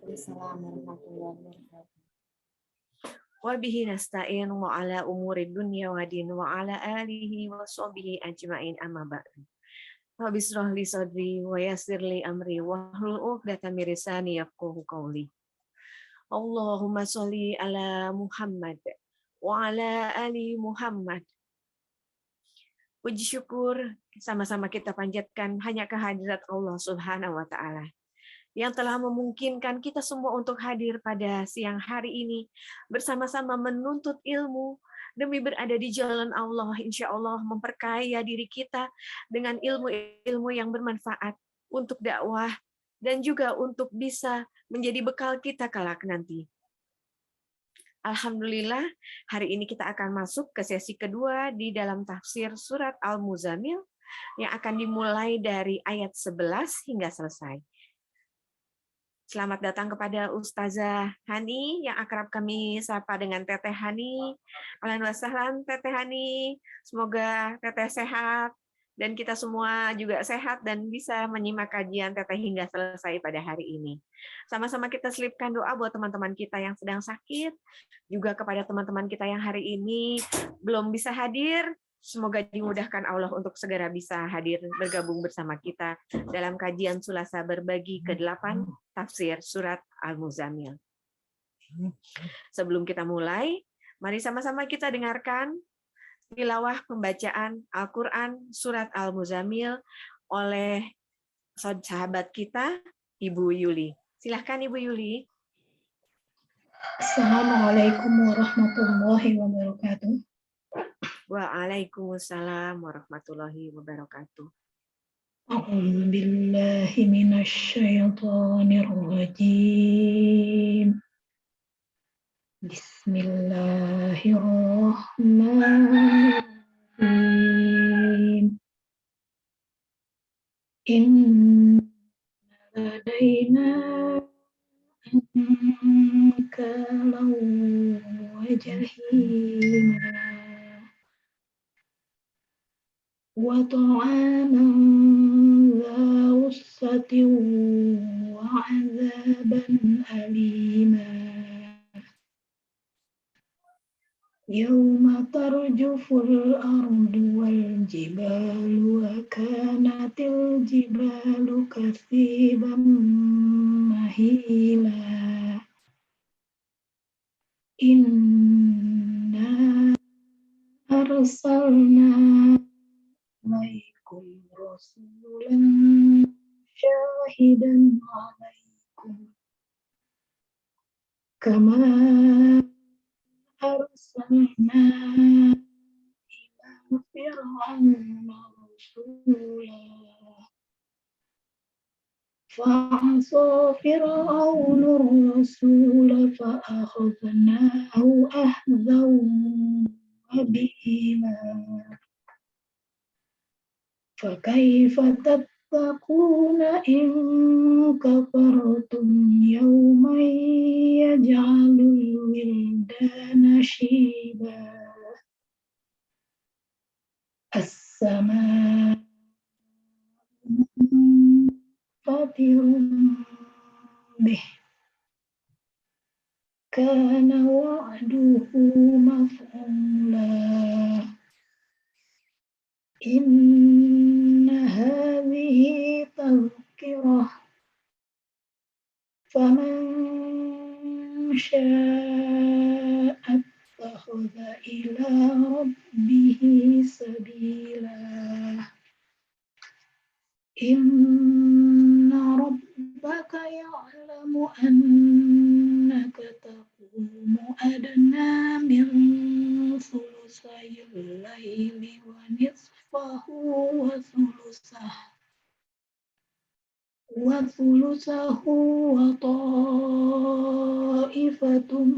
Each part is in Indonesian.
Assalamualaikum warahmatullahi wabarakatuh. Wa bihi nasta'in wa ala umuri dunya wa din wa ala alihi wa sahbihi ajma'in amma ba'du. Rabbi shrah li sadri wa yassir li amri wa hlul 'uqdatam min lisani yafqahu qawli. Allahumma sholli ala Muhammad wa ala ali Muhammad. Puji syukur sama-sama kita panjatkan hanya kehadirat Allah Subhanahu wa taala yang telah memungkinkan kita semua untuk hadir pada siang hari ini bersama-sama menuntut ilmu demi berada di jalan Allah, insya Allah memperkaya diri kita dengan ilmu-ilmu yang bermanfaat untuk dakwah dan juga untuk bisa menjadi bekal kita kelak nanti. Alhamdulillah, hari ini kita akan masuk ke sesi kedua di dalam tafsir surat Al-Muzammil yang akan dimulai dari ayat 11 hingga selesai. Selamat datang kepada Ustazah Hani yang akrab kami sapa dengan Teteh Hani. Ahlan wa sahlan Teteh Hani. Semoga Teteh sehat dan kita semua juga sehat dan bisa menyimak kajian Teteh hingga selesai pada hari ini. Sama-sama kita selipkan doa buat teman-teman kita yang sedang sakit, juga kepada teman-teman kita yang hari ini belum bisa hadir. Semoga dimudahkan Allah untuk segera bisa hadir bergabung bersama kita dalam kajian Sulasa berbagi ke-8 tafsir surat Al-Muzammil. Sebelum kita mulai, mari sama-sama kita dengarkan tilawah pembacaan Al-Quran surat Al-Muzammil oleh sahabat kita, Ibu Yuli. Silahkan Ibu Yuli. Assalamualaikum warahmatullahi wabarakatuh. Waalaikumsalam warahmatullahi wabarakatuh. A'udzu billahi minasy syaithanir rajim. Bismillahirrahmanirrahim. Inna ladaina ankalan wa jahima wa ta'aman dza ussatin wa 'adzaban alima yauma tarjuful ardu wal jibalu wa kanatil jibalu katsiban mahila inna arsalna alaikum rasulan syahidan alaikum kama arsalna ila fir'auna rasula fa'asa fir'aunur rasula fa'akhadnahu ahzan wabila fakaifa tattaquna in kafartum yawman yaj'alul wildana shiba as-samaa fatirun bih kana wa'duhu maf'ula inna hadhihi tadhkirah faman syaa'a attakhadha ila rabbihi sabila inna rabbaka ya'lamu annaka taqumu adna min thulusayil laili wa nisfahu wa thulusahu wa ta'ifatum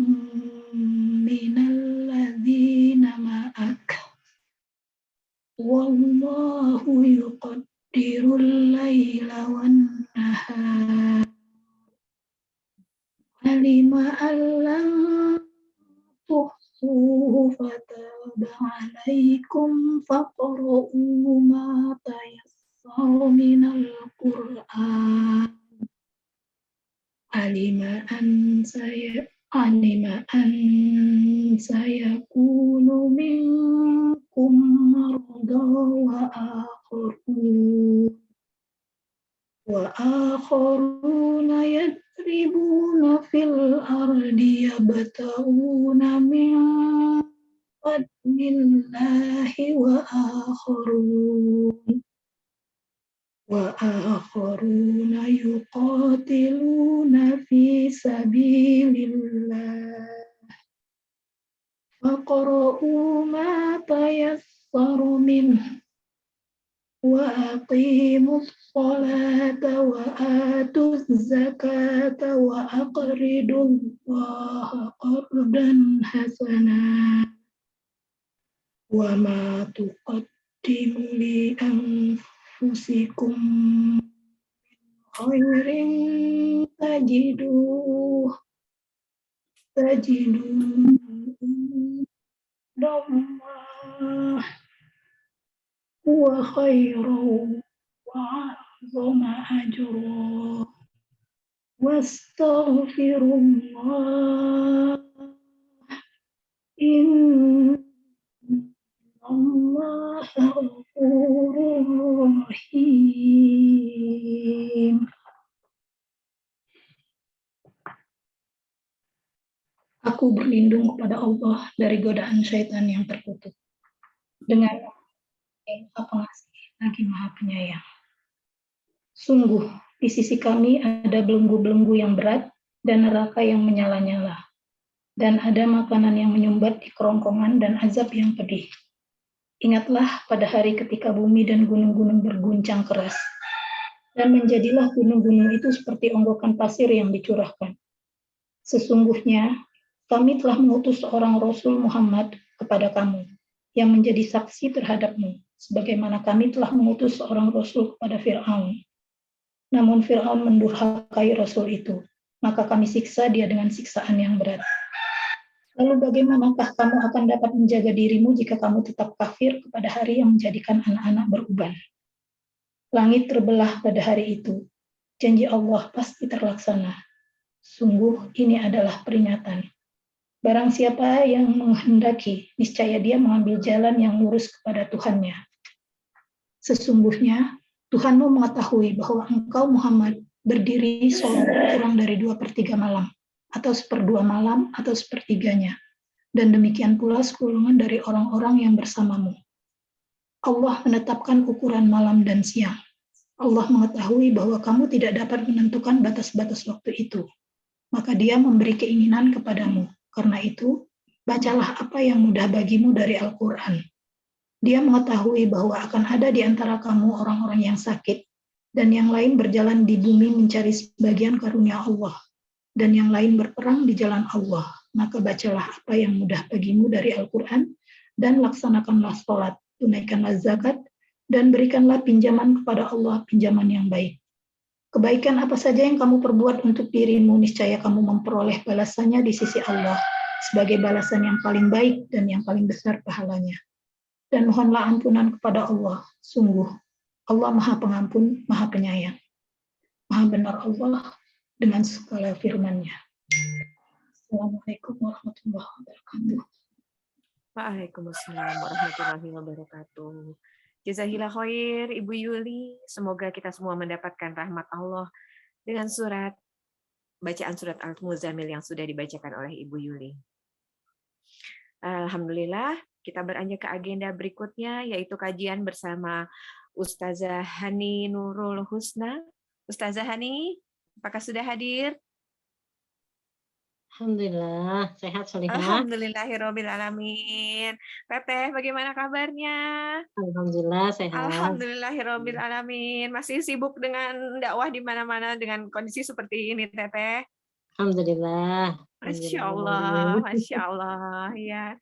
minal ladzina ma'ak wallahu yuqaddirul laila wan nahar alima allam tuhsuhu fataba alaikum faqra'u ma tayassara minal qur'an alima an sayakunu minkum marda wa akharuna yadribuna fil ardi yabtaguna min fadlillahi وآخرون يقاتلون في سبيل الله فاقرؤوا ما تيسر منه وأقيموا الصلاة وآتوا الزكاة وأقرضوا الله قرضا حسنا وما تقدموا لأنفسكم خير تجدوه عند الله هو خير وأعظم أجرا واستغفر الله إن الله غفور رحيم. Aku berlindung kepada Allah dari godaan syaitan yang terkutuk. Dengan yang Maha Pengasih lagi Maha Penyayang. Sungguh, di sisi kami ada belenggu-belenggu yang berat dan neraka yang menyala-nyala. Dan ada makanan yang menyumbat di kerongkongan dan azab yang pedih. Ingatlah pada hari ketika bumi dan gunung-gunung berguncang keras. Dan menjadilah gunung-gunung itu seperti onggokan pasir yang dicurahkan. Sesungguhnya, kami telah mengutus seorang Rasul Muhammad kepada kamu, yang menjadi saksi terhadapmu, sebagaimana kami telah mengutus seorang Rasul kepada Fir'aun. Namun Fir'aun mendurhakai Rasul itu, maka kami siksa dia dengan siksaan yang berat. Lalu bagaimanakah kamu akan dapat menjaga dirimu jika kamu tetap kafir kepada hari yang menjadikan anak-anak beruban? Langit terbelah pada hari itu, janji Allah pasti terlaksana. Sungguh ini adalah peringatan. Barang siapa yang menghendaki, niscaya dia mengambil jalan yang lurus kepada Tuhannya. Sesungguhnya, Tuhanmu mengetahui bahwa engkau Muhammad berdiri sholat kurang dari 2/3 malam, atau 1/2 malam, atau 1/3-nya. Dan demikian pula segolongan dari orang-orang yang bersamamu. Allah menetapkan ukuran malam dan siang. Allah mengetahui bahwa kamu tidak dapat menentukan batas-batas waktu itu. Maka dia memberi keinginan kepadamu. Karena itu, bacalah apa yang mudah bagimu dari Al-Quran. Dia mengetahui bahwa akan ada di antara kamu orang-orang yang sakit, dan yang lain berjalan di bumi mencari sebagian karunia Allah, dan yang lain berperang di jalan Allah. Maka bacalah apa yang mudah bagimu dari Al-Quran, dan laksanakanlah sholat, tunaikanlah zakat, dan berikanlah pinjaman kepada Allah pinjaman yang baik. Kebaikan apa saja yang kamu perbuat untuk dirimu, niscaya kamu memperoleh balasannya di sisi Allah sebagai balasan yang paling baik dan yang paling besar pahalanya. Dan mohonlah ampunan kepada Allah. Sungguh, Allah Maha Pengampun, Maha Penyayang. Maha benar Allah dengan segala firman-Nya. Assalamualaikum warahmatullahi wabarakatuh. Waalaikumsalam warahmatullahi wabarakatuh. Jazahillah khair, Ibu Yuli. Semoga kita semua mendapatkan rahmat Allah dengan bacaan surat Al-Muzammil yang sudah dibacakan oleh Ibu Yuli. Alhamdulillah, kita beranjak ke agenda berikutnya, yaitu kajian bersama Ustazah Hani Nurul Husna. Ustazah Hani, apakah sudah hadir? Alhamdulillah, sehat Solihah. Alhamdulillahirabbil alamin. Teteh, bagaimana kabarnya? Alhamdulillah sehat. Alhamdulillahirabbil alamin. Masih sibuk dengan dakwah di mana-mana dengan kondisi seperti ini, Teteh? Alhamdulillah. Masya Allah, Masya Allah. Ya.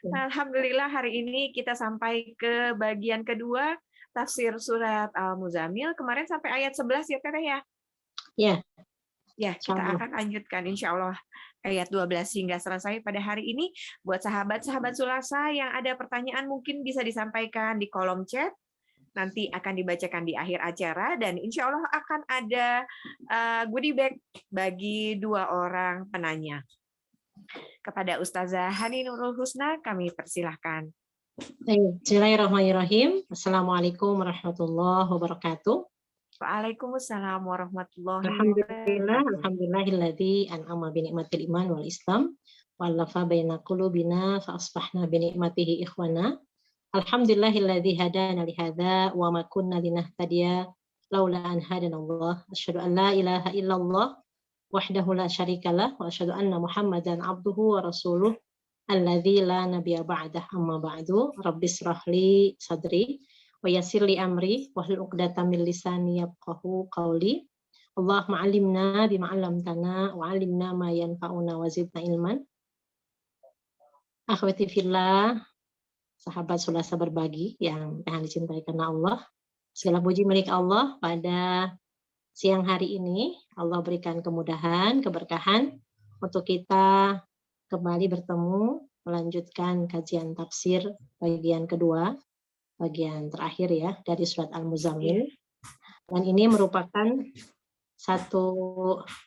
Alhamdulillah hari ini kita sampai ke bagian kedua tafsir surat Al-Muzammil. Kemarin sampai ayat 11 ya, Teteh ya? Ya. Ya, kita akan lanjutkan insya Allah ayat 12 hingga selesai pada hari ini. Buat sahabat-sahabat Sulasa yang ada pertanyaan mungkin bisa disampaikan di kolom chat nanti akan dibacakan di akhir acara, dan insya Allah akan ada goodie bag bagi 2 orang penanya. Kepada Ustazah Hani Nurul Husna kami persilahkan. Bismillahirrahmanirrahim. Assalamualaikum warahmatullahi wabarakatuh. Waalaikumsalam warahmatullahi wabarakatuh. Alhamdulillahilladzi an'ama bi ni'matil iman wal islam wa allafa baina qulubina fa asbahna bi ni'matihi ikhwana. Alhamdulillahilladzi hadana li hadza wa ma kunna linahtadiya laula an hadanallah. Asyhadu an la ilaha illallah wahdahu la syarikalah wa asyhadu anna Muhammadan abduhu wa rasuluh alladzi la nabiyya ba'dah, amma ba'du. Rabbishrah li sadri wa yassir li amri wahlul 'uqdatam min lisani yafqahu qawli. Allahumma 'allimna bima 'allamtana wa 'allimna ma yanfa'una wa zidna ilman. Akhwati fillah, sahabat Sulasa Berbagi yang dicintai karena Allah. Segala puji milik Allah. Pada siang hari ini Allah berikan kemudahan, keberkahan untuk kita kembali bertemu, melanjutkan kajian tafsir bagian kedua, bagian terakhir ya, dari surat Al-Muzammil. Dan ini merupakan satu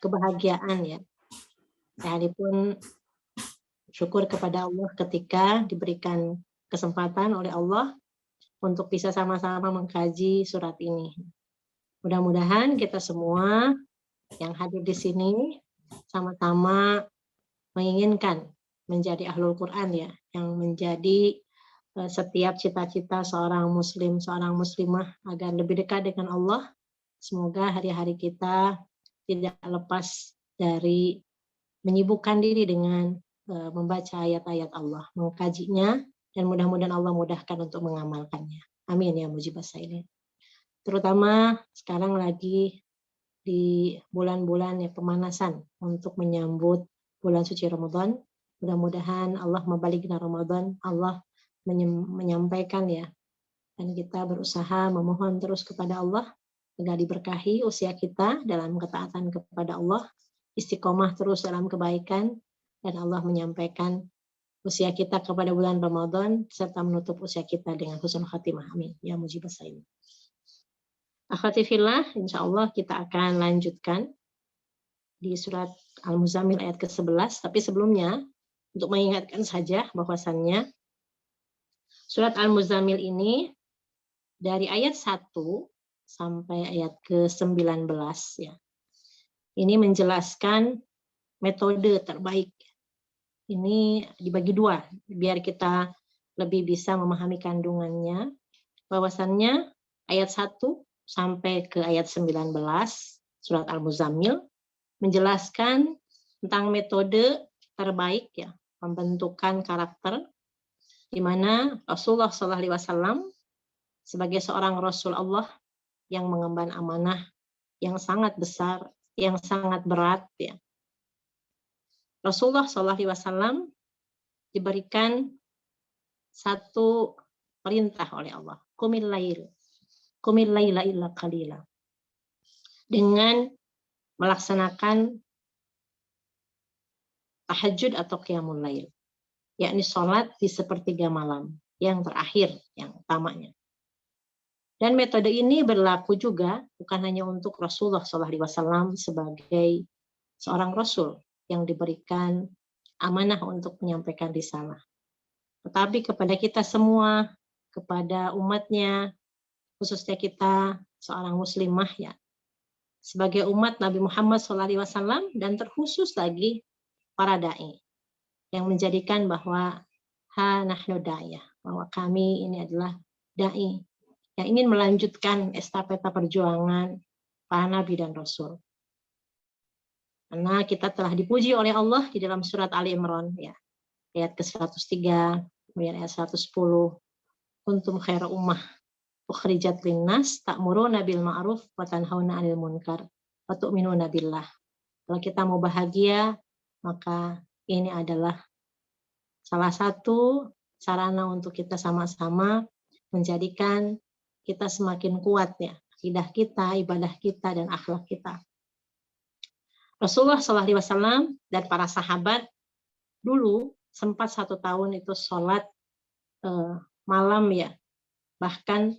kebahagiaan ya. Sekalipun syukur kepada Allah ketika diberikan kesempatan oleh Allah untuk bisa sama-sama mengkaji surat ini. Mudah-mudahan kita semua yang hadir di sini sama-sama menginginkan menjadi ahlul Quran ya, yang menjadi setiap cita-cita seorang muslim, seorang muslimah agar lebih dekat dengan Allah. Semoga hari-hari kita tidak lepas dari menyibukkan diri dengan membaca ayat-ayat Allah, mengkajinya, dan mudah-mudahan Allah mudahkan untuk mengamalkannya. Amin ya mujibas sailin. Terutama sekarang lagi di bulan-bulan ya pemanasan untuk menyambut bulan suci Ramadan. Mudah-mudahan Allah membalighna Ramadan, Allah menyampaikan ya, dan kita berusaha memohon terus kepada Allah agar diberkahi usia kita dalam ketaatan kepada Allah, istiqomah terus dalam kebaikan, dan Allah menyampaikan usia kita kepada bulan Ramadan serta menutup usia kita dengan husnul khatimah. Amin ya mujibas sailin. Akhwati fillah, insya Allah kita akan lanjutkan di surat Al-Muzammil ayat ke-11. Tapi sebelumnya, untuk mengingatkan saja bahwasannya surat Al-Muzammil ini dari ayat 1 sampai ayat ke-19 ya. Ini menjelaskan metode terbaik. Ini dibagi 2 biar kita lebih bisa memahami kandungannya. Bahwasannya ayat 1 sampai ke ayat 19 surat Al-Muzammil menjelaskan tentang metode terbaik ya, pembentukan karakter, di mana Rasulullah SAW sebagai seorang Rasul Allah yang mengemban amanah yang sangat besar, yang sangat berat ya. Rasulullah SAW diberikan satu perintah oleh Allah, qumil laila illa qalila, dengan melaksanakan tahajud atau qiyamul lail, yakni sholat di sepertiga malam yang terakhir, yang utamanya. Dan metode ini berlaku juga bukan hanya untuk Rasulullah SAW sebagai seorang Rasul yang diberikan amanah untuk menyampaikan risalah, tetapi kepada kita semua, kepada umatnya, khususnya kita seorang muslimah ya, sebagai umat Nabi Muhammad SAW, dan terkhusus lagi para dai yang menjadikan bahwa ha nahnu da'iyah, bahwa kami ini adalah dai yang ingin melanjutkan estafeta perjuangan para nabi dan rasul. Karena kita telah dipuji oleh Allah di dalam surat Ali Imran ya, ayat ke-103, kemudian ayat 110, kuntum khaira ummah ukhrijat linnas ta'muruna bil ma'ruf wa tanhauna 'anil munkar wa tu'minuna billah. Kalau kita mau bahagia, maka ini adalah salah satu sarana untuk kita sama-sama menjadikan kita semakin kuat ya, akidah kita, ibadah kita, dan akhlak kita. Rasulullah SAW dan para sahabat dulu sempat 1 tahun itu sholat malam ya, bahkan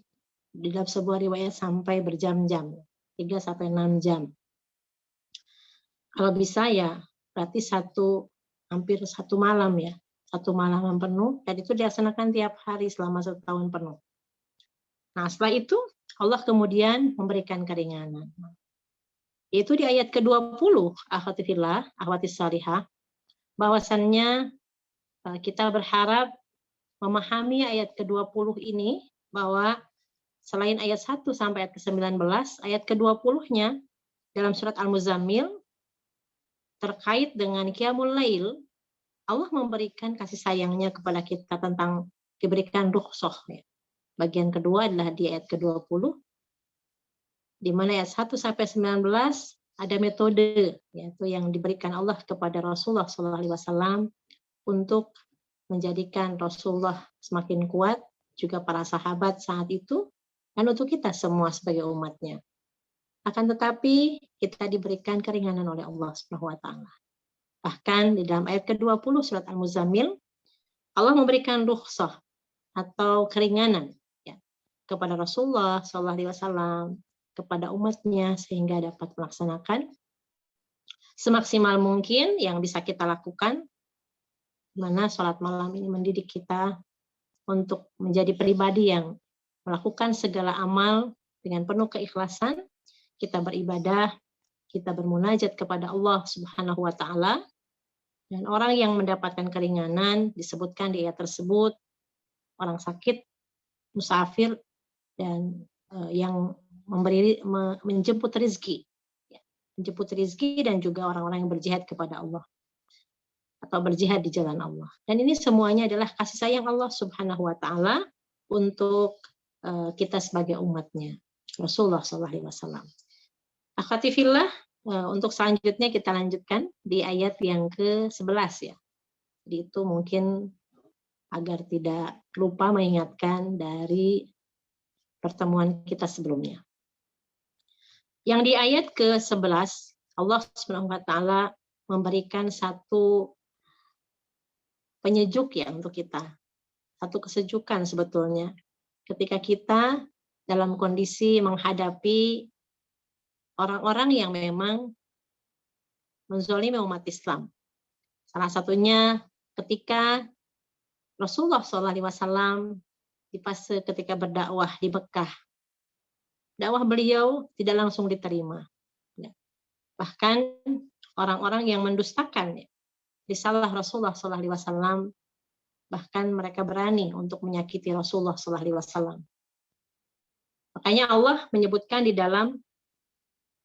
Di dalam sebuah riwayat sampai berjam-jam, 3 sampai 6 jam. Kalau bisa ya berarti hampir satu malam ya, satu malam yang penuh, dan itu dilaksanakan tiap hari selama 1 tahun penuh. Nah setelah itu Allah kemudian memberikan keringanan. Yaitu di ayat ke-20, akhwati fillah, akhwati salihah, bahwasannya kita berharap memahami ayat ke-20 ini, bahwa selain ayat 1 sampai ayat ke-19, ayat ke-20-nya dalam surat Al-Muzammil terkait dengan Qiyamul Lail, Allah memberikan kasih sayangnya kepada kita tentang diberikan rukhsah. Bagian kedua adalah di ayat ke-20, di mana ayat 1 sampai 19 ada metode, yaitu yang diberikan Allah kepada Rasulullah SAW untuk menjadikan Rasulullah semakin kuat, juga para sahabat saat itu, dan untuk kita semua sebagai umatnya. Akan tetapi kita diberikan keringanan oleh Allah SWT. Bahkan di dalam ayat ke-20 surat Al-Muzammil, Allah memberikan rukhsah atau keringanan ya, kepada Rasulullah SAW, kepada umatnya, sehingga dapat melaksanakan semaksimal mungkin yang bisa kita lakukan, mana sholat malam ini mendidik kita untuk menjadi pribadi yang melakukan segala amal dengan penuh keikhlasan. Kita beribadah, kita bermunajat kepada Allah Subhanahu wa Ta'ala, dan orang yang mendapatkan keringanan disebutkan di ayat tersebut orang sakit, musafir, dan yang menjemput rezeki, dan juga orang-orang yang berjihad kepada Allah atau berjihad di jalan Allah. Dan ini semuanya adalah kasih sayang Allah Subhanahu wa Ta'ala untuk kita sebagai umatnya, Rasulullah SAW. Akhwati fillah, untuk selanjutnya kita lanjutkan di ayat yang ke-11 ya. Jadi itu mungkin agar tidak lupa mengingatkan dari pertemuan kita sebelumnya. Yang di ayat ke-11, Allah Subhanahu wa Ta'ala memberikan satu penyejuk ya untuk kita. Satu kesejukan sebetulnya. Ketika kita dalam kondisi menghadapi orang-orang yang memang menzalimi umat Islam. Salah satunya ketika Rasulullah SAW di fase ketika berdakwah di Mekah. Dakwah beliau tidak langsung diterima. Bahkan orang-orang yang mendustakan risalah Rasulullah SAW, bahkan mereka berani untuk menyakiti Rasulullah SAW. Makanya Allah menyebutkan di dalam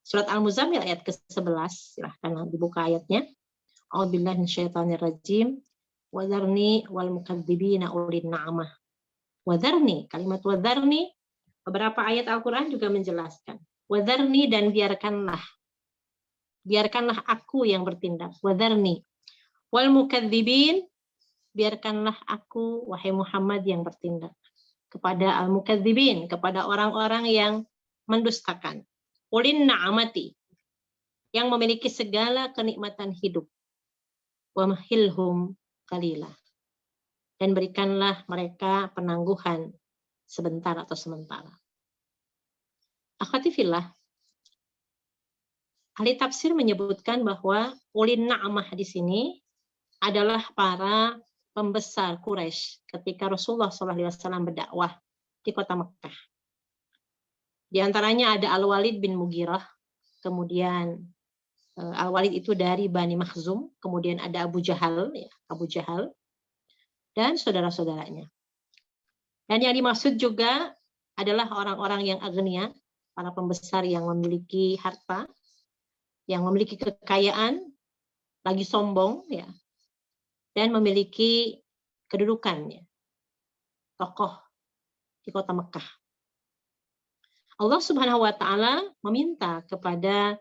surat Al-Muzammil ayat ke-11, silahkan dibuka ayatnya. A'udzubillahi minasyaitonirrajim. Wadharni wal mukadzibina ulin na'amah. Wadharni, kalimat wadharni, beberapa ayat Al-Quran juga menjelaskan. Wadharni, dan biarkanlah. Biarkanlah aku yang bertindak. Wadharni. Wal mukadzibin, biarkanlah aku, wahai Muhammad, yang bertindak. Kepada al-mukadzibin, kepada orang-orang yang mendustakan. Ulin na'amati, yang memiliki segala kenikmatan hidup. Wa mahilhum qalila, dan berikanlah mereka penangguhan sebentar atau sementara. Akhwati fillah, ahli tafsir menyebutkan bahwa ulin na'amah di sini adalah para pembesar Quraisy ketika Rasulullah SAW berdakwah di kota Mekah. Di antaranya ada Al-Walid bin Mughirah, kemudian Al-Walid itu dari Bani Makhzum, kemudian ada Abu Jahal, dan saudara-saudaranya. Dan yang dimaksud juga adalah orang-orang yang agnia, para pembesar yang memiliki harta, yang memiliki kekayaan, lagi sombong, ya, dan memiliki kedudukan, ya, tokoh di kota Mekah. Allah Subhanahu wa Ta'ala meminta kepada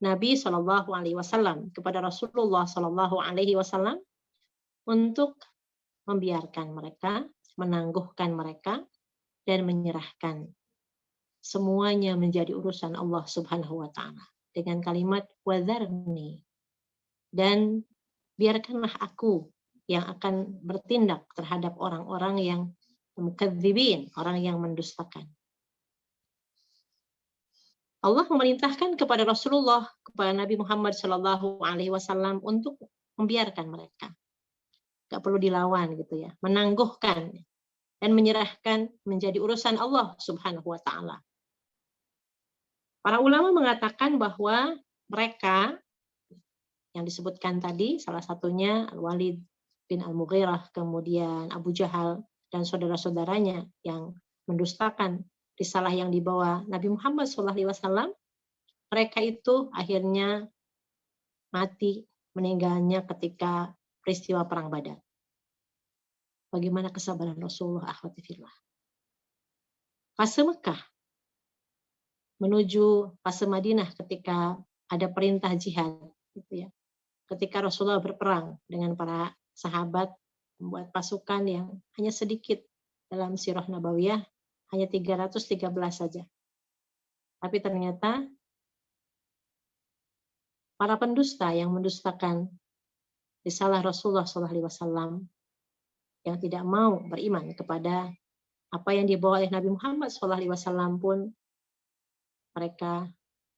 Nabi SAW, kepada Rasulullah SAW, untuk membiarkan mereka, menangguhkan mereka, dan menyerahkan semuanya menjadi urusan Allah Subhanahu wa Ta'ala dengan kalimat wadharni, dan biarkanlah aku yang akan bertindak terhadap orang-orang yang mukadzibin, orang yang mendustakan. Allah memerintahkan kepada Rasulullah, kepada Nabi Muhammad SAW untuk membiarkan mereka. Gak perlu dilawan gitu ya, menangguhkan dan menyerahkan menjadi urusan Allah Subhanahu wa taala. Para ulama mengatakan bahwa mereka yang disebutkan tadi, salah satunya Al-Walid bin Al-Mughirah, kemudian Abu Jahal dan saudara-saudaranya yang mendustakan risalah yang dibawa Nabi Muhammad SAW, mereka itu akhirnya mati, meninggalnya ketika peristiwa Perang Badar. Bagaimana kesabaran Rasulullah, akhwati fillah. Fase Mekah menuju fase Madinah ketika ada perintah jihad, gitu ya. Ketika Rasulullah berperang dengan para sahabat, membuat pasukan yang hanya sedikit dalam sirah Nabawiyah, hanya 313 saja. Tapi ternyata para pendusta yang mendustakan risalah Rasulullah SAW, yang tidak mau beriman kepada apa yang dibawa oleh Nabi Muhammad SAW pun mereka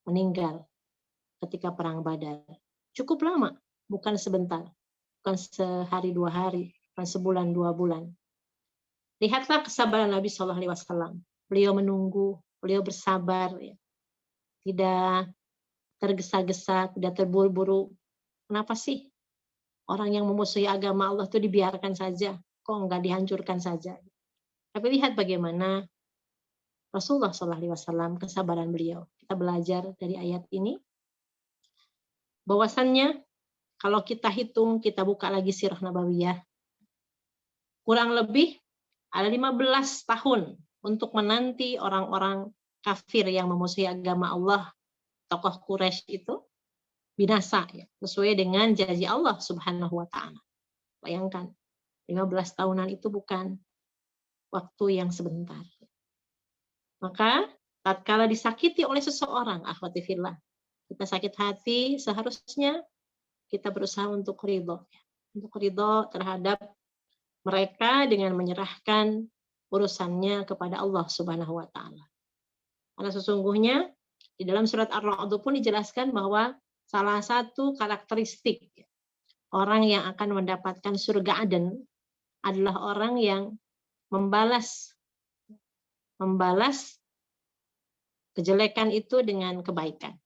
meninggal ketika Perang Badar. Cukup lama, bukan sebentar, bukan sehari 2 hari, bukan sebulan 2 bulan. Lihatlah kesabaran Nabi SAW. Beliau menunggu, beliau bersabar, ya. Tidak tergesa-gesa, tidak terburu-buru. Kenapa sih orang yang memusuhi agama Allah itu dibiarkan saja? Kok enggak dihancurkan saja? Tapi lihat bagaimana Rasulullah SAW, kesabaran beliau. Kita belajar dari ayat ini, bahwasannya kalau kita hitung, kita buka lagi sirah Nabawiyah, kurang lebih ada 15 tahun untuk menanti orang-orang kafir yang memusuhi agama Allah, tokoh Quraisy itu binasa, ya, sesuai dengan janji Allah Subhanahu wa taala. Bayangkan, 15 tahunan itu bukan waktu yang sebentar. Maka tatkala disakiti oleh seseorang, akhwati fillah, kita sakit hati, seharusnya kita berusaha untuk ridho, untuk ridho terhadap mereka dengan menyerahkan urusannya kepada Allah Subhanahu wa taala. Karena sesungguhnya di dalam surat Ar-Ra'd pun dijelaskan bahwa salah satu karakteristik orang yang akan mendapatkan surga Aden adalah orang yang membalas kejelekan itu dengan kebaikan.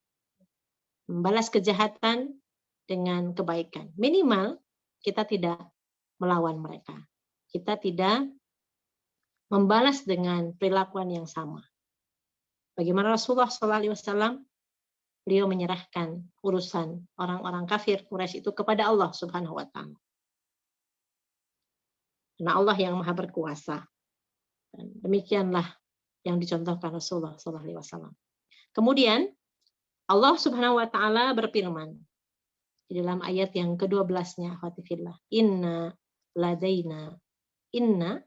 Membalas kejahatan dengan kebaikan. Minimal kita tidak melawan mereka. Kita tidak membalas dengan perilakuan yang sama. Bagaimana Rasulullah SAW, beliau menyerahkan urusan orang-orang kafir Quraisy itu kepada Allah Subhanahu wa taala. Karena Allah yang Maha berkuasa. Dan demikianlah yang dicontohkan Rasulullah SAW. Kemudian Allah Subhanahu wa taala berfirman di dalam ayat yang ke-12-nya, Fatifillah, inna ladaina, inna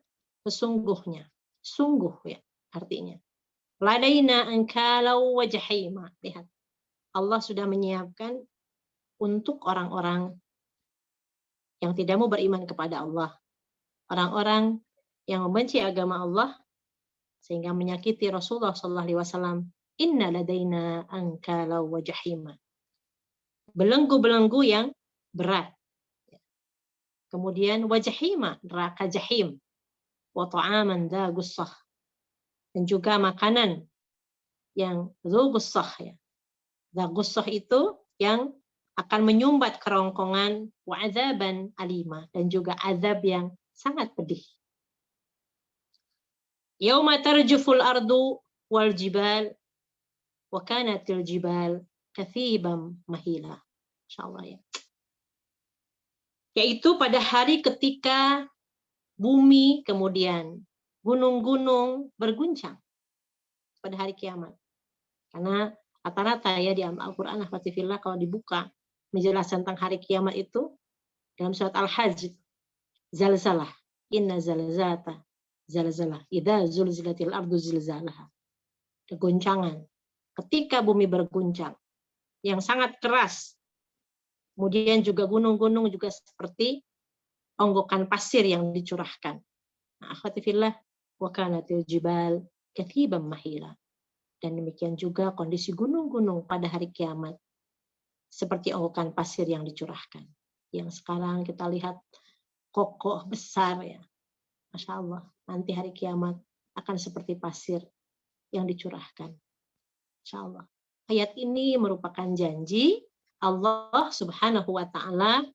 sesungguhnya, sungguh ya artinya. Ladaina ankalau wa jahima. Lihat, Allah sudah menyiapkan untuk orang-orang yang tidak mau beriman kepada Allah, orang-orang yang membenci agama Allah sehingga menyakiti Rasulullah SAW. Inna ladaina ankalau wa jahima. Belenggu-belenggu yang berat. Kemudian wajahima, neraka jahim. Wa ta'aman dha gussah. Dan juga makanan yang dhu gussah, ya. Dha gussah itu yang akan menyumbat kerongkongan, wa azaban alima, dan juga azab yang sangat pedih. Yauma tarjuful ardu wal jibal wa kanatil jibal kathibam mahila. Insyaallah, ya. Yaitu pada hari ketika bumi kemudian gunung-gunung berguncang pada hari kiamat. Karena rata-rata ya di Al-Qur'an Al-Fatihillah kalau dibuka menjelaskan tentang hari kiamat itu dalam surat Al-Hajj, zalzalah, inna zalzata zalzalah, idza zulzilatil ardu zilzalaha. Goncangan ketika bumi berguncang yang sangat keras. Kemudian juga gunung-gunung juga seperti onggokan pasir yang dicurahkan. Nah, akhwati fillah, wa kanatil jibal kathiban mahila. Dan demikian juga kondisi gunung-gunung pada hari kiamat. Seperti ogokan pasir yang dicurahkan. Yang sekarang kita lihat kokoh besar ya. Masya Allah, nanti hari kiamat akan seperti pasir yang dicurahkan. Masya Allah. Ayat ini merupakan janji Allah Subhanahu wa Ta'ala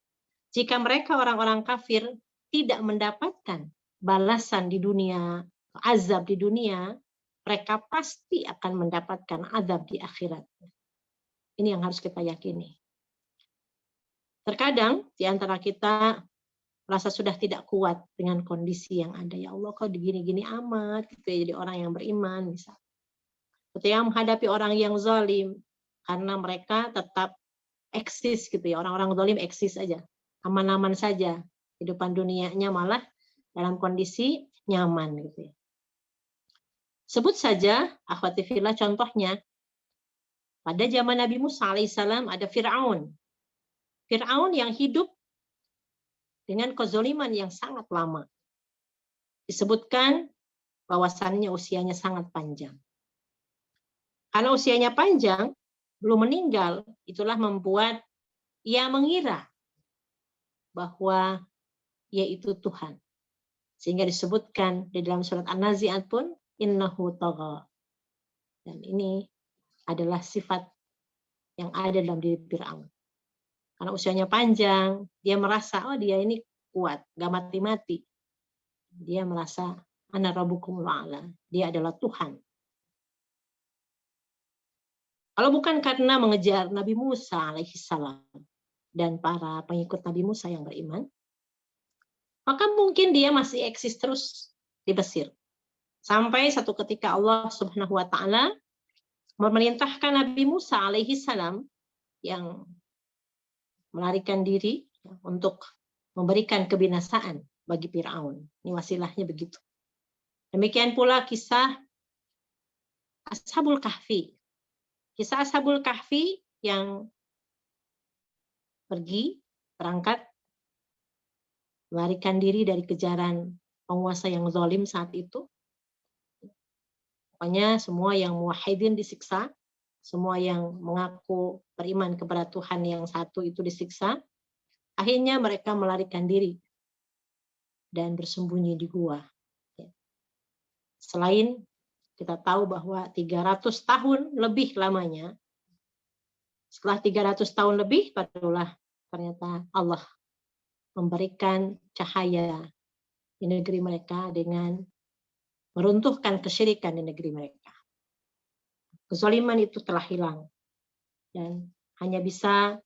jika mereka orang-orang kafir tidak mendapatkan balasan di dunia, azab di dunia, mereka pasti akan mendapatkan azab di akhirat. Ini yang harus kita yakini. Terkadang di antara kita merasa sudah tidak kuat dengan kondisi yang ada. Ya Allah, kok begini-gini amat, gitu ya, jadi orang yang beriman misalnya. Ketika menghadapi orang yang zalim, karena mereka tetap eksis gitu ya, orang-orang zalim eksis aja, aman-aman saja, kehidupan dunianya malah dalam kondisi nyaman gitu ya. Sebut saja, akhwati fillah, contohnya pada zaman Nabi Musa alaihissalam ada Fir'aun. Fir'aun yang hidup dengan kezaliman yang sangat lama. Disebutkan bahwasannya usianya sangat panjang. Karena usianya panjang, belum meninggal, itulah membuat ia mengira bahwa ia itu Tuhan. Sehingga disebutkan di dalam surat An-Nazi'at pun, innahu tagha. Dan ini adalah sifat yang ada dalam diri Fir'aun. Karena usianya panjang, dia merasa, oh dia ini kuat, gak mati-mati. Dia merasa, ana rabbukumul a'la, dia adalah Tuhan. Kalau bukan karena mengejar Nabi Musa alaihissalam dan para pengikut Nabi Musa yang beriman, maka mungkin dia masih eksis terus di Mesir. Sampai satu ketika Allah Subhanahu wa Ta'ala memerintahkan Nabi Musa alaihissalam yang melarikan diri untuk memberikan kebinasaan bagi Fir'aun. Ini wasilahnya begitu. Demikian pula kisah Ashabul Kahfi. Kisah Ashabul Kahfi yang berangkat melarikan diri dari kejaran penguasa yang zalim saat itu. Pokoknya semua yang muwahhidin disiksa, semua yang mengaku beriman kepada Tuhan yang satu itu disiksa. Akhirnya mereka melarikan diri dan bersembunyi di gua. Selain kita tahu bahwa 300 tahun lebih lamanya, setelah 300 tahun lebih, barulah ternyata Allah memberikan cahaya di negeri mereka dengan meruntuhkan kesyirikan di negeri mereka. Kezaliman itu telah hilang dan hanya bisa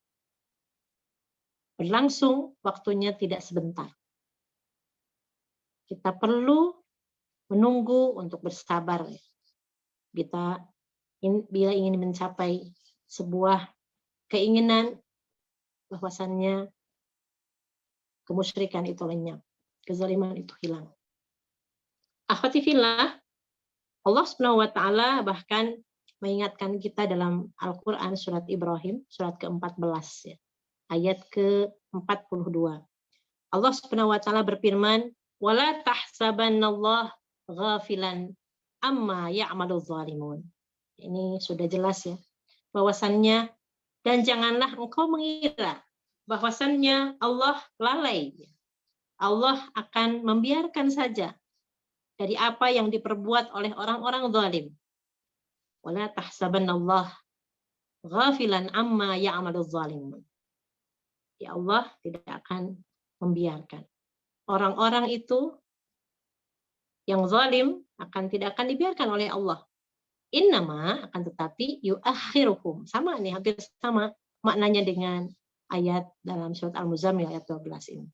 berlangsung waktunya tidak sebentar. Kita perlu menunggu untuk bersabar. Kita bila ingin mencapai sebuah keinginan, bahwasannya kemusyrikan itu lenyap, kezaliman itu hilang. Akhwati fillah, Allah Subhanahu wa Ta'ala bahkan mengingatkan kita dalam Al-Quran surat Ibrahim, surat ke-14, ya, ayat ke-42. Allah Subhanahu wa Ta'ala berfirman, "Wala tahsabannallaha ghafilan amma ya'malu zalimun." Ini sudah jelas ya, bahwasannya, dan janganlah engkau mengira bahwasannya Allah lalai. Allah akan membiarkan saja dari apa yang diperbuat oleh orang-orang zalim. Wala tahsabannallaha ghafilan amma ya'malu zalimun. Ya Allah tidak akan membiarkan orang-orang itu yang zalim tidak akan dibiarkan oleh Allah. Innama, akan tetapi, yuakhiruhum. Sama nih, hampir sama maknanya dengan ayat dalam surat Al-Muzammil ayat 12 ini.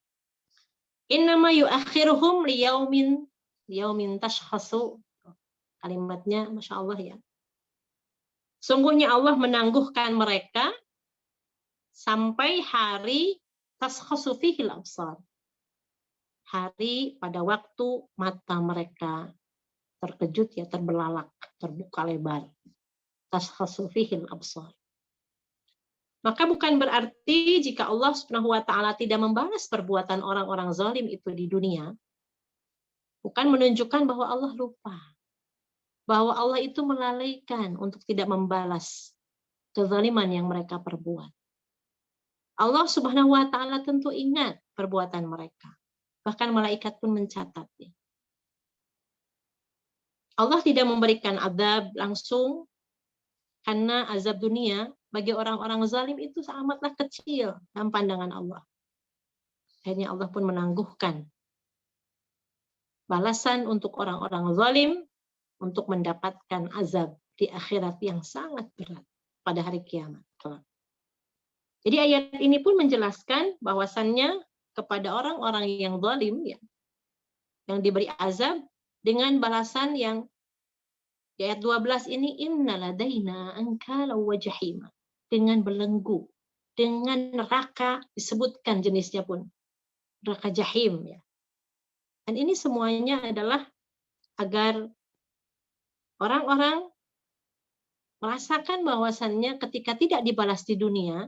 Innama yuakhiruhum liyaumin tashkhasu. Kalimatnya Masya Allah ya. Sungguhnya Allah menangguhkan mereka sampai hari tashkhasu fihil absar. Hari pada waktu mata mereka terkejut ya, terbelalak, terbuka lebar. Tashkhasu fihil absar. Maka bukan berarti jika Allah Subhanahu wa Ta'ala tidak membalas perbuatan orang-orang zalim itu di dunia, bukan menunjukkan bahwa Allah lupa, bahwa Allah itu melalaikan untuk tidak membalas kezaliman yang mereka perbuat. Allah Subhanahu wa taala tentu ingat perbuatan mereka. Bahkan malaikat pun mencatatnya. Allah tidak memberikan azab langsung karena azab dunia bagi orang-orang zalim itu amatlah kecil dalam pandangan Allah. Akhirnya Allah pun menangguhkan balasan untuk orang-orang zalim untuk mendapatkan azab di akhirat yang sangat berat pada hari kiamat kelak. Jadi ayat ini pun menjelaskan bahwasannya kepada orang-orang yang zalim ya, yang diberi azab dengan balasan yang di ayat 12 ini innaladaina ankala wa jahima, dengan belenggu, dengan neraka, disebutkan jenisnya pun neraka jahim ya. Dan ini semuanya adalah agar orang-orang merasakan bahwasannya ketika tidak dibalas di dunia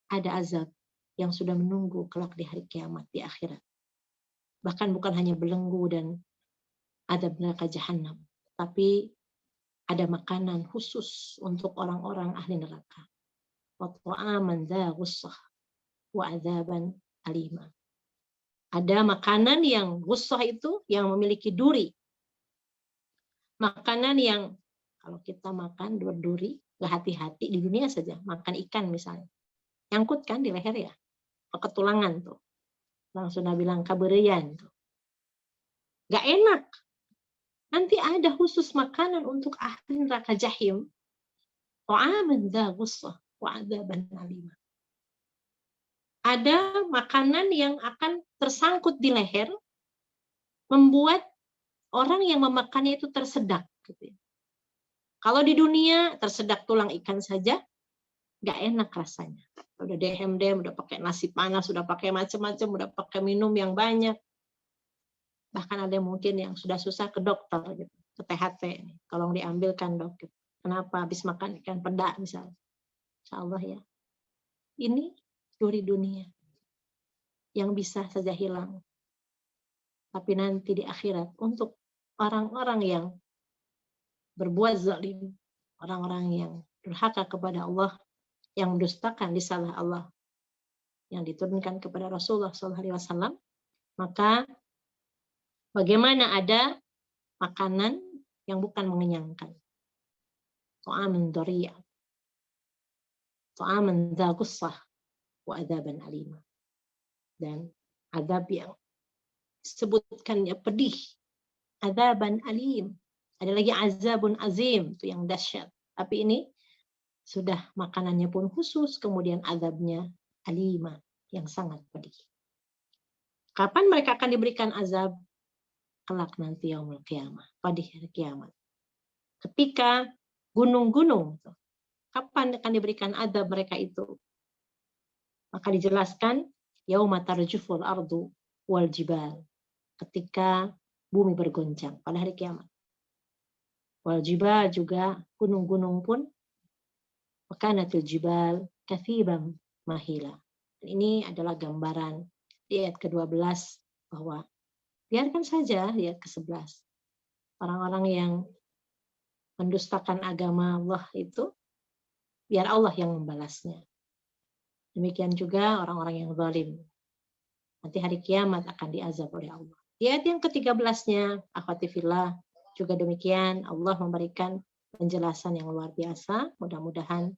ada azab yang sudah menunggu kelak di hari kiamat di akhirat. Bahkan bukan hanya belenggu dan azab neraka jahanam, tapi ada makanan khusus untuk orang-orang ahli neraka. Wa ta'aman dza ghussah wa adzaban alima. Ada makanan yang ghussah itu yang memiliki duri. Makanan yang kalau kita makan berduri, nggak hati-hati di dunia saja, makan ikan misalnya. Nyangkut kan di leher ya, ke tulangan tuh. Langsung bilang kaberian tuh. Nggak enak. Nanti ada khusus makanan untuk ahli neraka jahim. Ta'aman dza ghussah wa adzaban alima. Ada makanan yang akan tersangkut di leher, membuat orang yang memakannya itu tersedak. Gitu. Kalau di dunia tersedak tulang ikan saja, nggak enak rasanya. Udah dehem-dehem, udah pakai nasi panas, udah pakai macam-macam, udah pakai minum yang banyak. Bahkan ada mungkin yang sudah susah ke dokter, gitu, ke THT. Tolong diambilkan dok. Gitu. Kenapa? Habis makan ikan peda misalnya. Insya Allah ya. Ini duri dunia yang bisa saja hilang. Tapi nanti di akhirat untuk orang-orang yang berbuat zalim, orang-orang yang durhaka kepada Allah, yang mendustakan risalah Allah yang diturunkan kepada Rasulullah SAW, maka bagaimana ada makanan yang bukan mengenyangkan. Ta'aman dariya, ta'aman dza ghussah wa adzaban alima. Dan azab yang disebutkannya pedih, adzaban alim. Ada lagi azabun azim, itu yang dahsyat. Tapi ini sudah makanannya pun khusus, kemudian azabnya alima, yang sangat pedih. Kapan mereka akan diberikan azab? Kelak nanti yaumul qiyamah, pada hari kiamat. Ketika gunung-gunung, kapan akan diberikan azab mereka itu? Maka dijelaskan, yauma tarjuful ardu wal jibal, ketika bumi bergoncang pada hari kiamat. Wal jibal juga gunung-gunung pun wakanatil jibal kathiban mahila. Ini adalah gambaran di ayat ke-12 bahwa biarkan saja di ayat ke-11 orang-orang yang mendustakan agama Allah itu biar Allah yang membalasnya. Demikian juga orang-orang yang zalim. Nanti hari kiamat akan diazab oleh Allah. Di ayat yang ke-13-nya, akhwati fillah, juga demikian Allah memberikan penjelasan yang luar biasa. Mudah-mudahan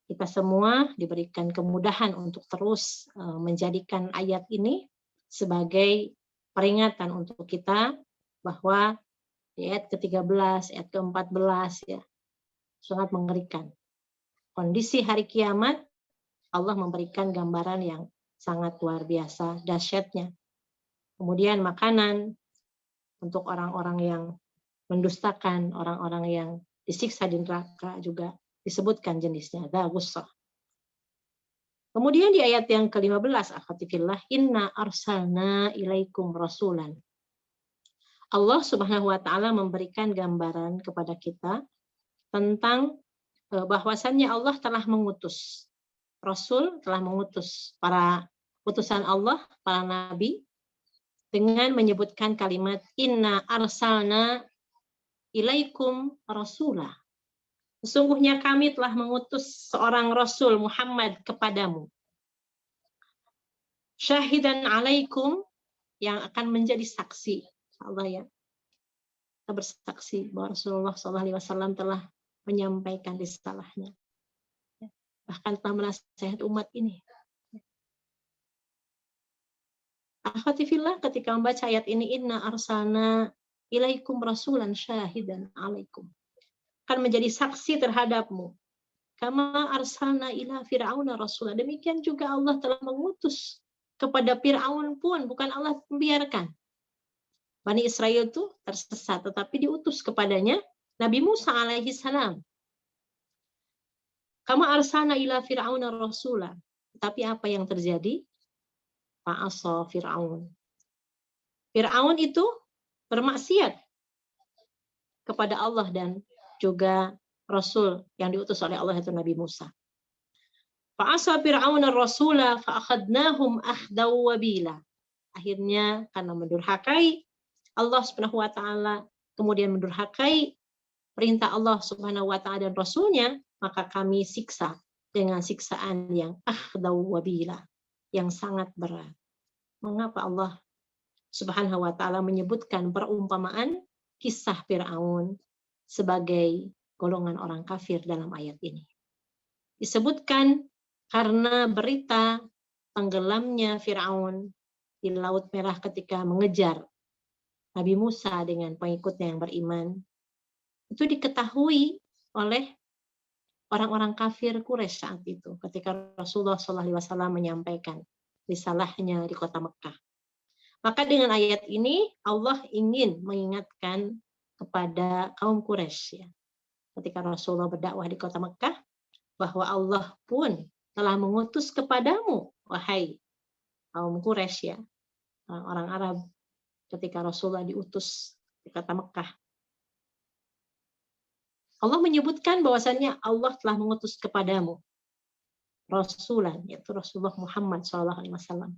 kita semua diberikan kemudahan untuk terus menjadikan ayat ini sebagai peringatan untuk kita bahwa di ayat ke-13, ayat ke-14 ya, sangat mengerikan. Kondisi hari kiamat Allah memberikan gambaran yang sangat luar biasa dahsyatnya. Kemudian makanan untuk orang-orang yang mendustakan, orang-orang yang disiksa di neraka juga disebutkan jenisnya, dza ghussah. Kemudian di ayat yang ke-15, akhwati fillah, inna arsalna ilaikum rasulan. Allah Subhanahu wa taala memberikan gambaran kepada kita tentang bahwasannya Allah telah mengutus Rasul, telah mengutus para utusan Allah, para nabi, dengan menyebutkan kalimat inna arsalna ilaikum rasulah. Sesungguhnya kami telah mengutus seorang Rasul Muhammad kepadamu. Syahidan alaikum, yang akan menjadi saksi. Allah ya. Kita bersaksi bahwa Rasulullah SAW telah menyampaikan risalahnya. Bahkan telah menasihat umat ini. Akhwati fillah, ketika membaca ayat ini, inna arsalna ilaikum rasulan syahidan alaikum, akan menjadi saksi terhadapmu. Kama arsalna ila fir'auna rasulah. Demikian juga Allah telah mengutus kepada Fir'aun pun, bukan Allah membiarkan. Bani Israel itu tersesat, tetapi diutus kepadanya Nabi Musa alaihi salam. Kama arsalna ila fir'auna rasulah. Tapi apa yang terjadi? Fa'asa Fir'aun. Fir'aun itu bermaksiat kepada Allah dan juga Rasul yang diutus oleh Allah, itu Nabi Musa. Fa'asa Fir'aun ar-rasula fa'akhadnahum akhdaw wabila. Akhirnya karena mendurhakai Allah Subhanahu wa taala, kemudian mendurhakai perintah Allah Subhanahu wa taala dan Rasulnya, maka kami siksa dengan siksaan yang akhdaw wabila, yang sangat berat. Mengapa Allah Subhanahu wa taala menyebutkan perumpamaan kisah Fir'aun sebagai golongan orang kafir dalam ayat ini? Disebutkan karena berita tenggelamnya Fir'aun di Laut Merah ketika mengejar Nabi Musa dengan pengikutnya yang beriman, itu diketahui oleh orang-orang kafir Quraisy saat itu ketika Rasulullah SAW menyampaikan risalahnya di kota Mekah. Maka dengan ayat ini Allah ingin mengingatkan kepada kaum Quraisy, ya, ketika Rasulullah berdakwah di kota Mekah, bahwa Allah pun telah mengutus kepadamu, wahai kaum Quraisy, ya, orang Arab, ketika Rasulullah diutus di kota Mekah. Allah menyebutkan bahwasannya Allah telah mengutus kepadamu Rasulan, yaitu Rasulullah Muhammad SAW.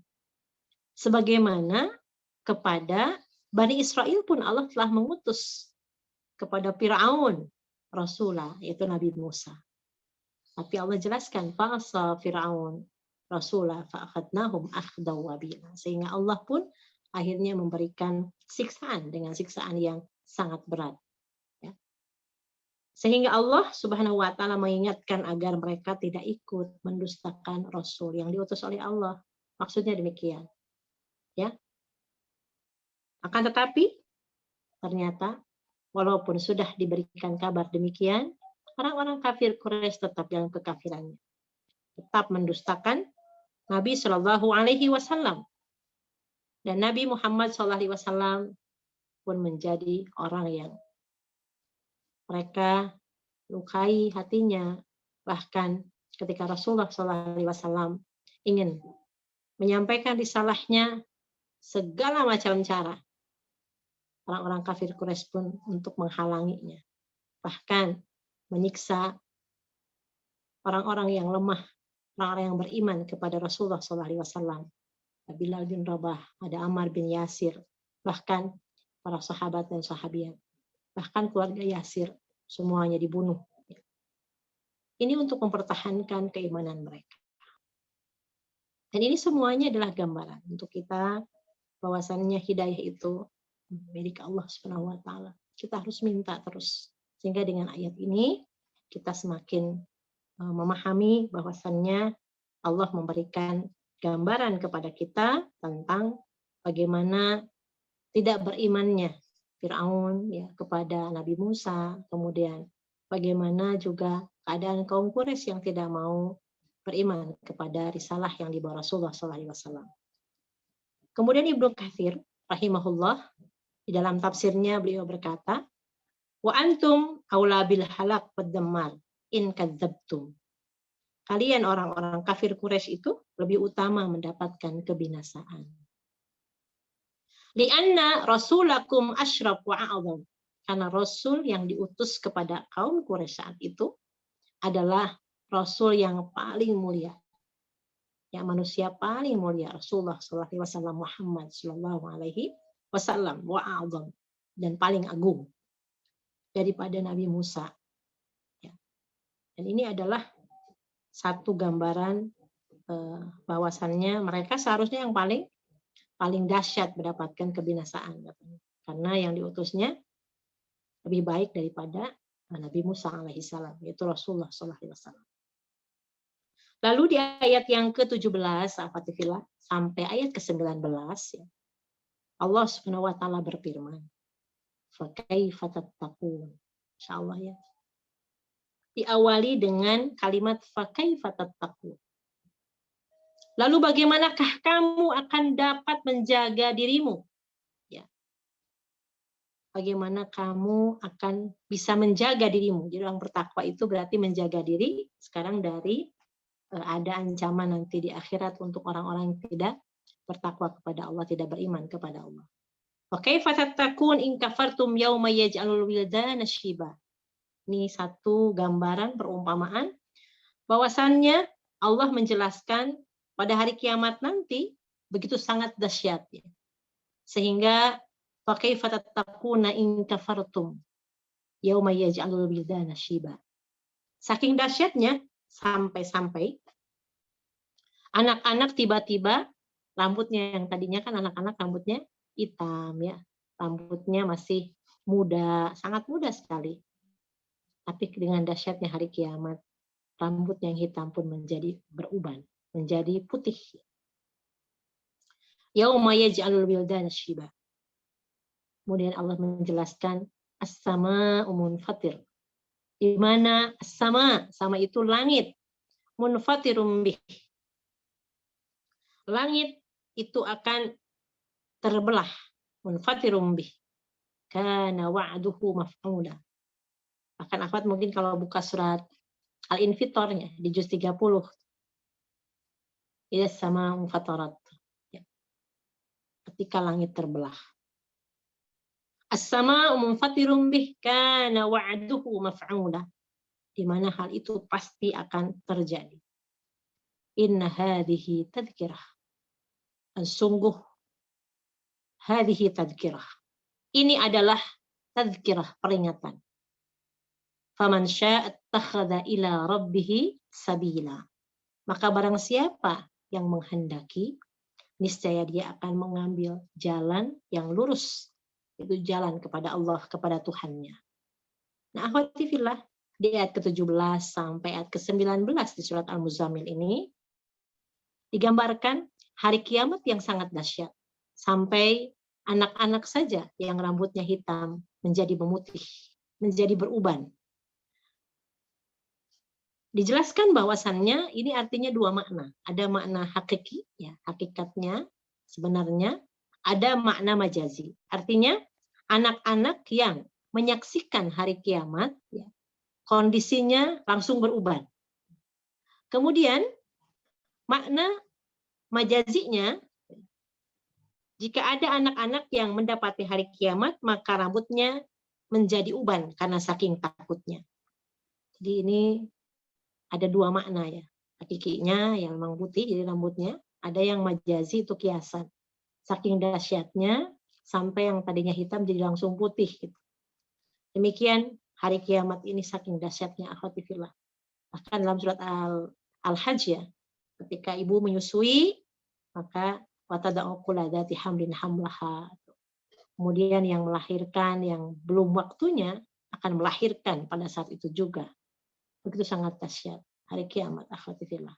Sebagaimana kepada Bani Israel pun Allah telah mengutus kepada Fir'aun Rasulah, yaitu Nabi Musa. Tapi Allah jelaskan, fa'asa Fir'aun Rasulah fa'akhadnahum akhdaw wabila. Sehingga Allah pun akhirnya memberikan siksaan dengan siksaan yang sangat berat. Sehingga Allah Subhanahu wa taala mengingatkan agar mereka tidak ikut mendustakan Rasul yang diutus oleh Allah. Maksudnya demikian. Ya. Akan tetapi ternyata walaupun sudah diberikan kabar demikian, orang-orang kafir Quraisy tetap dalam kekafirannya. Tetap mendustakan Nabi Shallallahu alaihi wasallam. Dan Nabi Muhammad Shallallahu alaihi wasallam pun menjadi orang yang mereka lukai hatinya. Bahkan ketika Rasulullah SAW ingin menyampaikan risalahnya, segala macam cara orang-orang kafir Quraisy pun untuk menghalanginya. Bahkan menyiksa orang-orang yang lemah, orang-orang yang beriman kepada Rasulullah SAW. Ada Bilal bin Rabah, ada Ammar bin Yasir, bahkan para sahabat dan sahabiat. Bahkan keluarga Yasir, semuanya dibunuh. Ini untuk mempertahankan keimanan mereka. Dan ini semuanya adalah gambaran untuk kita bahwasannya hidayah itu milik Allah Subhanahu wa taala. Kita harus minta terus. Sehingga dengan ayat ini kita semakin memahami bahwasannya Allah memberikan gambaran kepada kita tentang bagaimana tidak berimannya Fir'aun, ya, kepada Nabi Musa, kemudian bagaimana juga keadaan kaum Quraisy yang tidak mau beriman kepada risalah yang dibawa Rasulullah SAW. Kemudian Ibnu Katsir rahimahullah di dalam tafsirnya beliau berkata, wa antum aula bil halak wad dammar in kadzabtum. Kalian orang-orang kafir Quraisy itu lebih utama mendapatkan kebinasaan. Lianna rasulakum asyraf wa a'zam. Karena Rasul yang diutus kepada kaum Quraisy saat itu adalah Rasul yang paling mulia. Yang manusia paling mulia, Rasulullah SAW, Muhammad SAW, wa a'zam, dan paling agung. daripada Nabi Musa. Ya. Dan ini adalah satu gambaran bahwasannya mereka seharusnya yang paling dahsyat mendapatkan kebinasaan, karena yang diutusnya lebih baik daripada Nabi Musa alaihissalam, yaitu Rasulullah SAW. Lalu di ayat yang ke-17 sampai ayat ke-19 ya, Allah Subhanahu wa taala berfirman, "Fa kaifa tattaqun." Insyaallah ya. Diawali dengan kalimat fa kaifa tattaqun. Lalu bagaimanakah kamu akan dapat menjaga dirimu? Ya. Bagaimana kamu akan bisa menjaga dirimu? Jadi orang bertakwa itu berarti menjaga diri sekarang dari ada ancaman nanti di akhirat untuk orang-orang yang tidak bertakwa kepada Allah, tidak beriman kepada Allah. Wa kaifa tattaqun in kafartum yauma yaj'alul wildana syiba. Ini satu gambaran perumpamaan bahwasannya Allah menjelaskan pada hari kiamat nanti begitu sangat dahsyat ya. Sehingga wa kaifa tattaquna in kafartum yauma yaj'alul wildana syiba. Saking dahsyatnya sampai-sampai anak-anak tiba-tiba rambutnya yang tadinya kan anak-anak rambutnya hitam ya, rambutnya masih muda, sangat muda sekali. Tapi dengan dahsyatnya hari kiamat, rambut yang hitam pun menjadi beruban, menjadi putih. Yauma yaj'alul wildana syiba. Kemudian Allah menjelaskan as-sama'u munfatir. Di mana as-sama, sama itu langit, munfatirum bih. Langit itu akan terbelah, munfatirum bih. Kana wa'duhu maf'ula. Akan akhwat mungkin kalau buka surat Al-Infitornya di juz 30. Ida sama munfatarat. Ya. Ketika langit terbelah. As-sama'u munfatirum bih kana wa'duhu maf'ula. Di mana hal itu pasti akan terjadi. Inna hadhihi tadhkirah. Dan sungguh hadhihi tadhkirah. Ini adalah tadhkirah, peringatan. Faman syaa'a ittakhadha ila rabbih sabila. Maka barang siapa yang menghendaki, niscaya dia akan mengambil jalan yang lurus, itu jalan kepada Allah, kepada Tuhannya. Nah, akhwati fillah, di ayat ke-17 sampai ayat ke-19 di surat Al-Muzammil ini digambarkan hari kiamat yang sangat dahsyat. Sampai anak-anak saja yang rambutnya hitam menjadi memutih, menjadi beruban. Dijelaskan bahwasannya ini artinya dua makna. Ada makna hakiki, ya, hakikatnya sebenarnya. Ada makna majazi. Artinya anak-anak yang menyaksikan hari kiamat, ya, kondisinya langsung beruban. Kemudian makna majazinya, jika ada anak-anak yang mendapati hari kiamat, maka rambutnya menjadi uban karena saking takutnya. Jadi ini ada dua makna ya. Hakikinya yang memang putih jadi rambutnya, ada yang majazi itu kiasan. Saking dahsyatnya sampai yang tadinya hitam jadi langsung putih gitu. Demikian hari kiamat ini saking dahsyatnya akhwati fillah. Bahkan dalam surat Al-Hajj ya, ketika ibu menyusui maka watada'u kuladati hamlin hamlaha. Kemudian yang melahirkan yang belum waktunya akan melahirkan pada saat itu juga. Begitu sangat dahsyat hari kiamat akhwati fillah.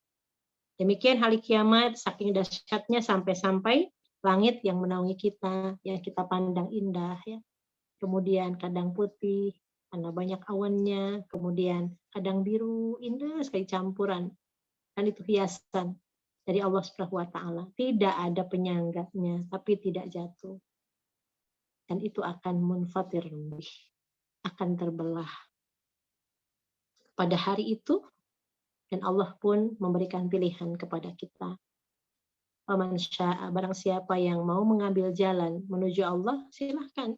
Demikian hari kiamat saking dahsyatnya sampai-sampai langit yang menaungi kita, yang kita pandang indah ya. Kemudian kadang putih karena banyak awannya, kemudian kadang biru, indah sekali campuran. Dan itu hiasan dari Allah Subhanahu wa taala. Tidak ada penyangganya, tapi tidak jatuh. Dan itu akan munfatir, akan terbelah pada hari itu, dan Allah pun memberikan pilihan kepada kita. Faman syaa, barang siapa yang mau mengambil jalan menuju Allah, silahkan.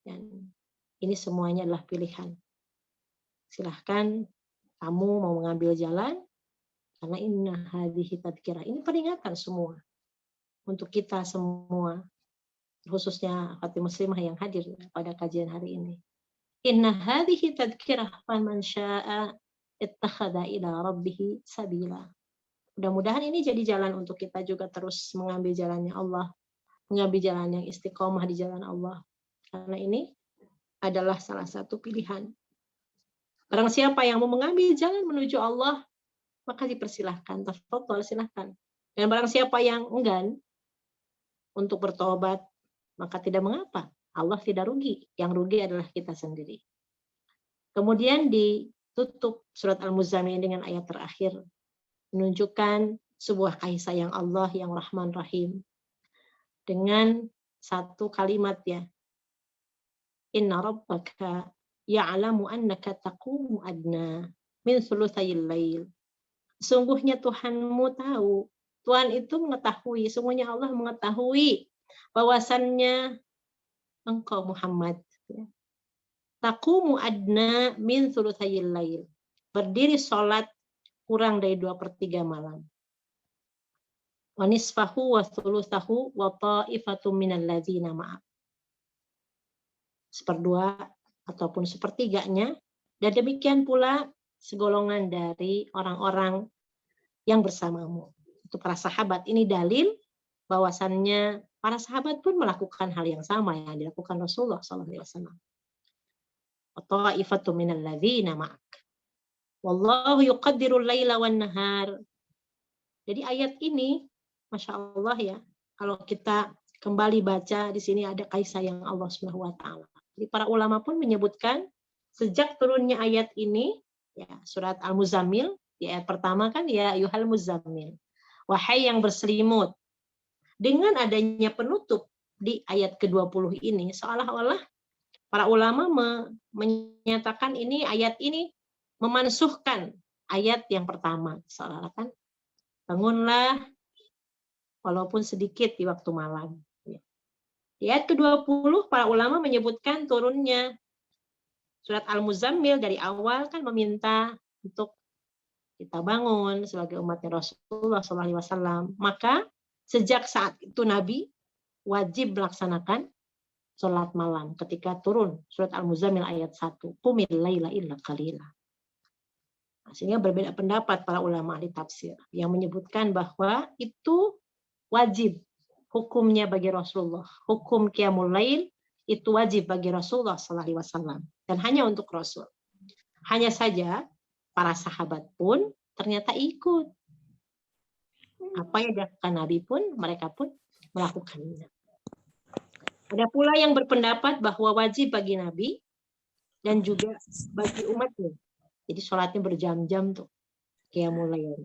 Dan ini semuanya adalah pilihan. Silahkan kamu mau mengambil jalan, karena inna hadhihi tadhkirah. Ini peringatan semua untuk kita semua, khususnya hati muslimah yang hadir pada kajian hari ini. Inna hadhihi tadhkirah faman syaa'a ittakhadha ila rabbih sabila. Mudah-mudahan ini jadi jalan untuk kita juga terus mengambil jalannya Allah, mengambil jalan yang istiqomah di jalan Allah. Karena ini adalah salah satu pilihan. Barang siapa yang mau mengambil jalan menuju Allah, maka dipersilahkan, tafadhol, silahkan. Dan barang siapa yang enggan untuk bertobat, maka tidak mengapa. Allah tidak rugi, yang rugi adalah kita sendiri. Kemudian ditutup surat Al-Muzammil dengan ayat terakhir, menunjukkan sebuah kasih sayang Allah yang Rahman Rahim dengan satu kalimat ya. Inna rabbaka ya'lamu annaka taqumu adna min thulutsayil lail. Sungguhnya Tuhanmu tahu, Tuhan itu mengetahui, sungguhnya Allah mengetahui bahwasannya engkau Muhammad taqumu adna min thulutsayil lail, berdiri sholat kurang dari 2/3 malam. Wa nisfahu wa thulutsahu wa ta'ifatum minal ladzina ma'ak. 1/2 ataupun 1/3-nya, dan demikian pula segolongan dari orang-orang yang bersamamu. Itu para sahabat. Ini dalil bahwasannya para sahabat pun melakukan hal yang sama yang dilakukan Rasulullah SAW. Ta'ifatum minal ladzina ma'ak. Wallahu yuqaddirul laila wan nahar. Jadi ayat ini, Masya Allah ya, kalau kita kembali baca di sini ada kasih sayang Allah Subhanahu wa taala. Jadi para ulama pun menyebutkan sejak turunnya ayat ini, ya, surat Al-Muzammil, di ayat pertama kan ya ayyuhal muzammil, wahai yang berselimut. Dengan adanya penutup di ayat ke-20 ini, seolah-olah para ulama menyatakan ini ayat ini memansuhkan ayat yang pertama. Seolah-olah kan bangunlah walaupun sedikit di waktu malam. Di ayat ke-20 para ulama menyebutkan turunnya surat Al-Muzammil dari awal kan meminta untuk kita bangun sebagai umatnya Rasulullah SAW. Maka sejak saat itu Nabi wajib melaksanakan sholat malam ketika turun surat Al-Muzammil ayat 1. Qumil laila illa qalila. Sehingga berbeda pendapat para ulama ahli tafsir yang menyebutkan bahwa itu wajib hukumnya bagi Rasulullah. Hukum qiyamul lail itu wajib bagi Rasulullah SAW dan hanya untuk Rasul. Hanya saja para sahabat pun ternyata ikut. Apa yang dilakukan Nabi pun mereka pun melakukannya. Ada pula yang berpendapat bahwa wajib bagi Nabi dan juga bagi umatnya. Jadi sholatnya berjam-jam tuh. Qiyamul lail.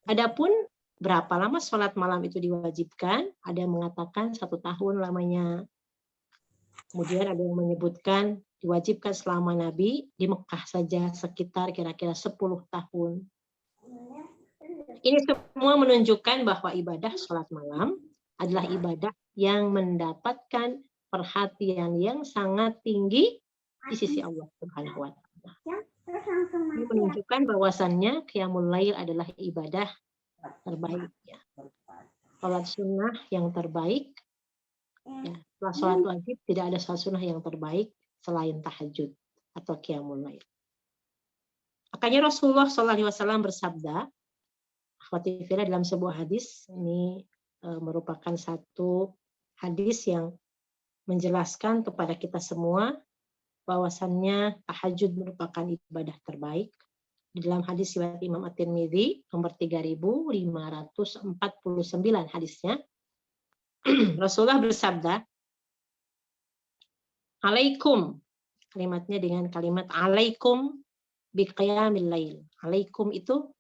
Adapun berapa lama sholat malam itu diwajibkan? Ada yang mengatakan 1 tahun lamanya. Kemudian ada yang menyebutkan diwajibkan selama Nabi di Mekah saja sekitar kira-kira 10 tahun. Ini semua menunjukkan bahwa ibadah sholat malam adalah ibadah yang mendapatkan perhatian yang sangat tinggi di sisi Allah Subhanahu wa taala. Ini menunjukkan bahwasannya qiyamul lail adalah ibadah terbaik ya. Salat sunnah yang terbaik ya. Setelah salat wajib tidak ada salat sunnah yang terbaik selain tahajud atau qiyamul lail. Makanya Rasulullah SAW bersabda, akhwati fillah, dalam sebuah hadis, ini merupakan satu hadis yang menjelaskan kepada kita semua bahwasannya tahajud merupakan ibadah terbaik. Di dalam hadis riwayat Imam At-Tirmidzi nomor 3549 hadisnya, Rasulullah bersabda, alaikum, kalimatnya dengan kalimat alaikum biqiyamil lail. Alaikum itu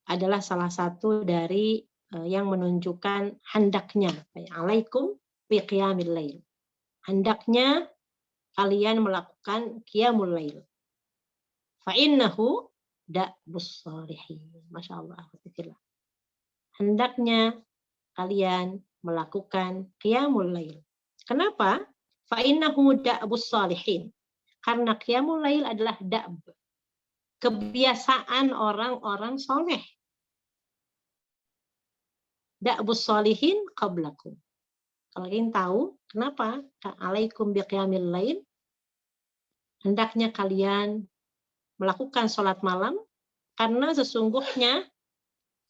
adalah salah satu dari yang menunjukkan hendaknya. Alaikum biqiyamil lail. Hendaknya kalian melakukan qiyamul lail. Fa innahu da'bus shalihin. Masya Allah. Hendaknya kalian melakukan qiyamul lail. Kenapa? Fa innahu da'bus shalihin. Karena qiyamul lail adalah da'b, kebiasaan orang-orang soleh. Da'bus shalihin qablakum. Kalau ingin tahu kenapa alaikum biqiyamil lail, hendaknya kalian melakukan sholat malam, karena sesungguhnya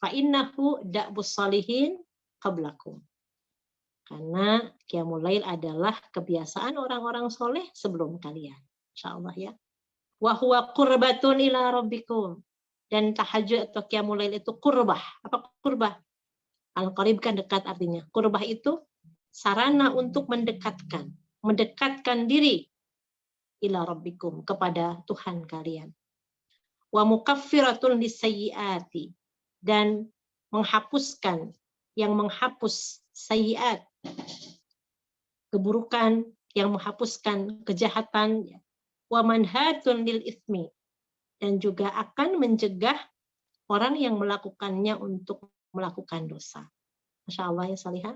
fa'innahu da'bus salihin qablakum. Karena qiyamul lail adalah kebiasaan orang-orang soleh sebelum kalian. Insyaallah ya. Wa huwa qurbatun ila rabbikum. Dan tahajud atau qiyamul lail itu qurbah. Apa qurbah? Al-qarib kan dekat artinya. Qurbah itu sarana untuk mendekatkan diri ila rabbikum, kepada Tuhan kalian. Wa mukaffiratun lisayyiati, dan menghapuskan, yang menghapus sayyiat, keburukan, yang menghapuskan kejahatan. Wa manhatun lil itsmi, dan juga akan mencegah orang yang melakukannya untuk melakukan dosa. Masya Allah ya salihah.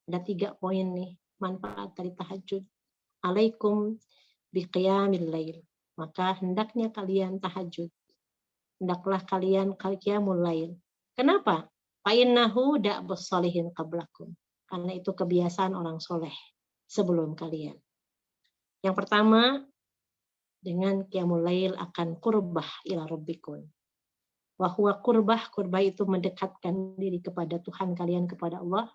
Ada 3 poin nih manfaat dari tahajud. Alaikum biqiyamil lail. Maka hendaknya kalian tahajud. Hendaklah kalian qiyamul lail. Kenapa? Fa'innahu da'bus sholihin qablakum. Karena itu kebiasaan orang soleh sebelum kalian. Yang pertama, dengan qiyamul lail akan qurbah ila rabbikum. Wa huwa qurbah itu mendekatkan diri kepada Tuhan kalian, kepada Allah.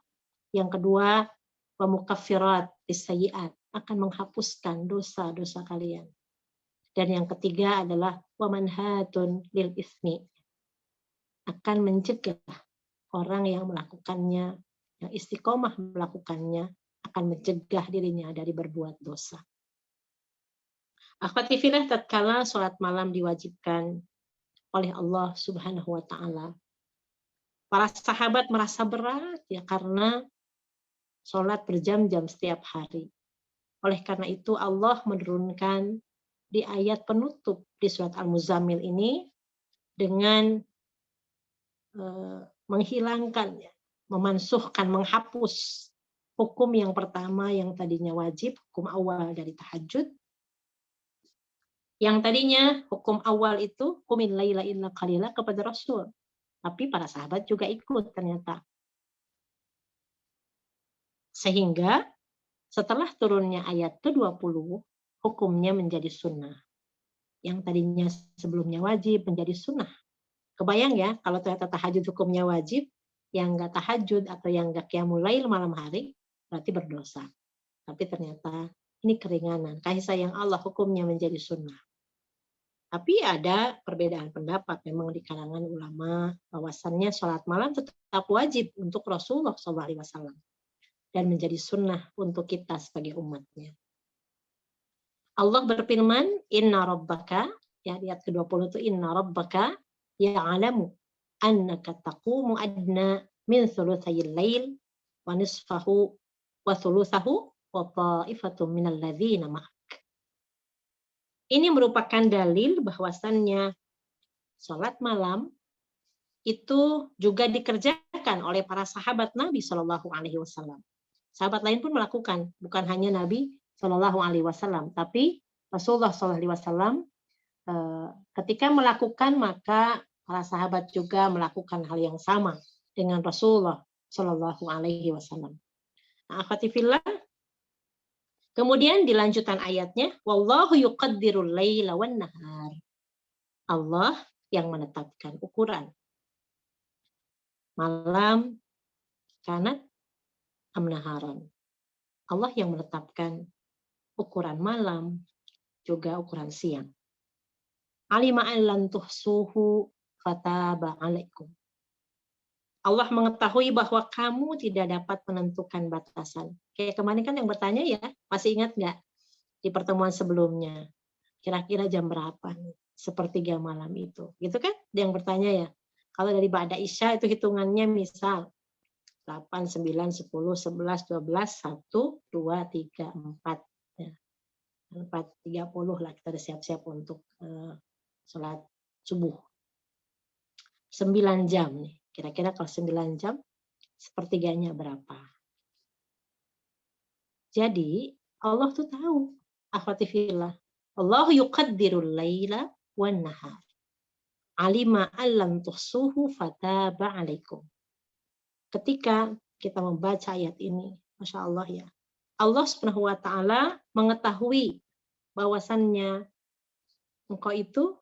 Yang kedua, wa mukaffirat lisayyiat, akan menghapuskan dosa-dosa kalian. Dan yang ketiga adalah wa manhatun lil ismi, akan mencegah orang yang melakukannya, yang istiqomah melakukannya, akan mencegah dirinya dari berbuat dosa. Akhwati fillah, tatkala sholat malam diwajibkan oleh Allah Subhanahu wa taala, para sahabat merasa berat ya, karena sholat berjam-jam setiap hari. Oleh karena itu Allah menurunkan di ayat penutup di surat Al-Muzammil ini dengan menghilangkan, memansuhkan, menghapus hukum yang pertama yang tadinya wajib, hukum awal dari tahajud. Yang tadinya hukum awal itu qumil laila illa qalila kepada Rasul, tapi para sahabat juga ikut ternyata. Sehingga setelah turunnya ayat ke-20, hukumnya menjadi sunnah. Yang tadinya sebelumnya wajib menjadi sunnah. Kebayang ya, kalau ternyata tahajud hukumnya wajib, yang nggak tahajud atau yang nggak qiyamul lail malam hari, berarti berdosa. Tapi ternyata ini keringanan. Kasih sayang Allah hukumnya menjadi sunnah. Tapi ada perbedaan pendapat memang di kalangan ulama, bahwasannya sholat malam tetap wajib untuk Rasulullah SAW. Dan menjadi sunnah untuk kita sebagai umatnya. Allah berfirman, Inna rabbaka, ya, ayat ke-20 itu, Inna rabbaka ya'alamu annaka taqumu adna min thulutsayil lail wa nisfahu wa thulutsahu wa ta'ifatun minal ladzina ma'ak. Ini merupakan dalil bahwasannya salat malam itu juga dikerjakan oleh para sahabat Nabi Shallallahu alaihi wasallam. Sahabat lain pun melakukan, bukan hanya Nabi Shallallahu alaihi wasallam, tapi Rasulullah Shallallahu alaihi wasallam ketika melakukan, maka para sahabat juga melakukan hal yang sama dengan Rasulullah Shallallahu alaihi wasallam. Nah, akhwati fillah, kemudian di lanjutan ayatnya, wallahu yuqaddirul laila wan nahar. Allah yang menetapkan ukuran malam kanat amnaharan. Allah yang menetapkan ukuran malam juga ukuran siang. Alima an lan tuhsuhu fataba alaikum. Allah mengetahui bahwa kamu tidak dapat menentukan batasan. Kayak kemarin kan yang bertanya ya, masih ingat nggak di pertemuan sebelumnya? Kira-kira jam berapa nih? Sepertiga malam itu. Gitu kan? Yang bertanya ya. Kalau dari Ba'da Isya itu hitungannya misal 8, 9, 10, 11, 12, 1, 2, 3, 4. Ya. 4.30 lah kita udah siap-siap untuk sholat subuh. 9 jam nih. Kira-kira kalau 9 jam, sepertiganya berapa? Jadi, Allah tuh tahu. Akhwati fillah. Allahu yuqaddirul laila wan nahar. Alima allam tuhsuhu fataba alaikum. Ketika kita membaca ayat ini, Masya Allah ya, Allah Subhanahu wa ta'ala mengetahui bahwasannya engkau itu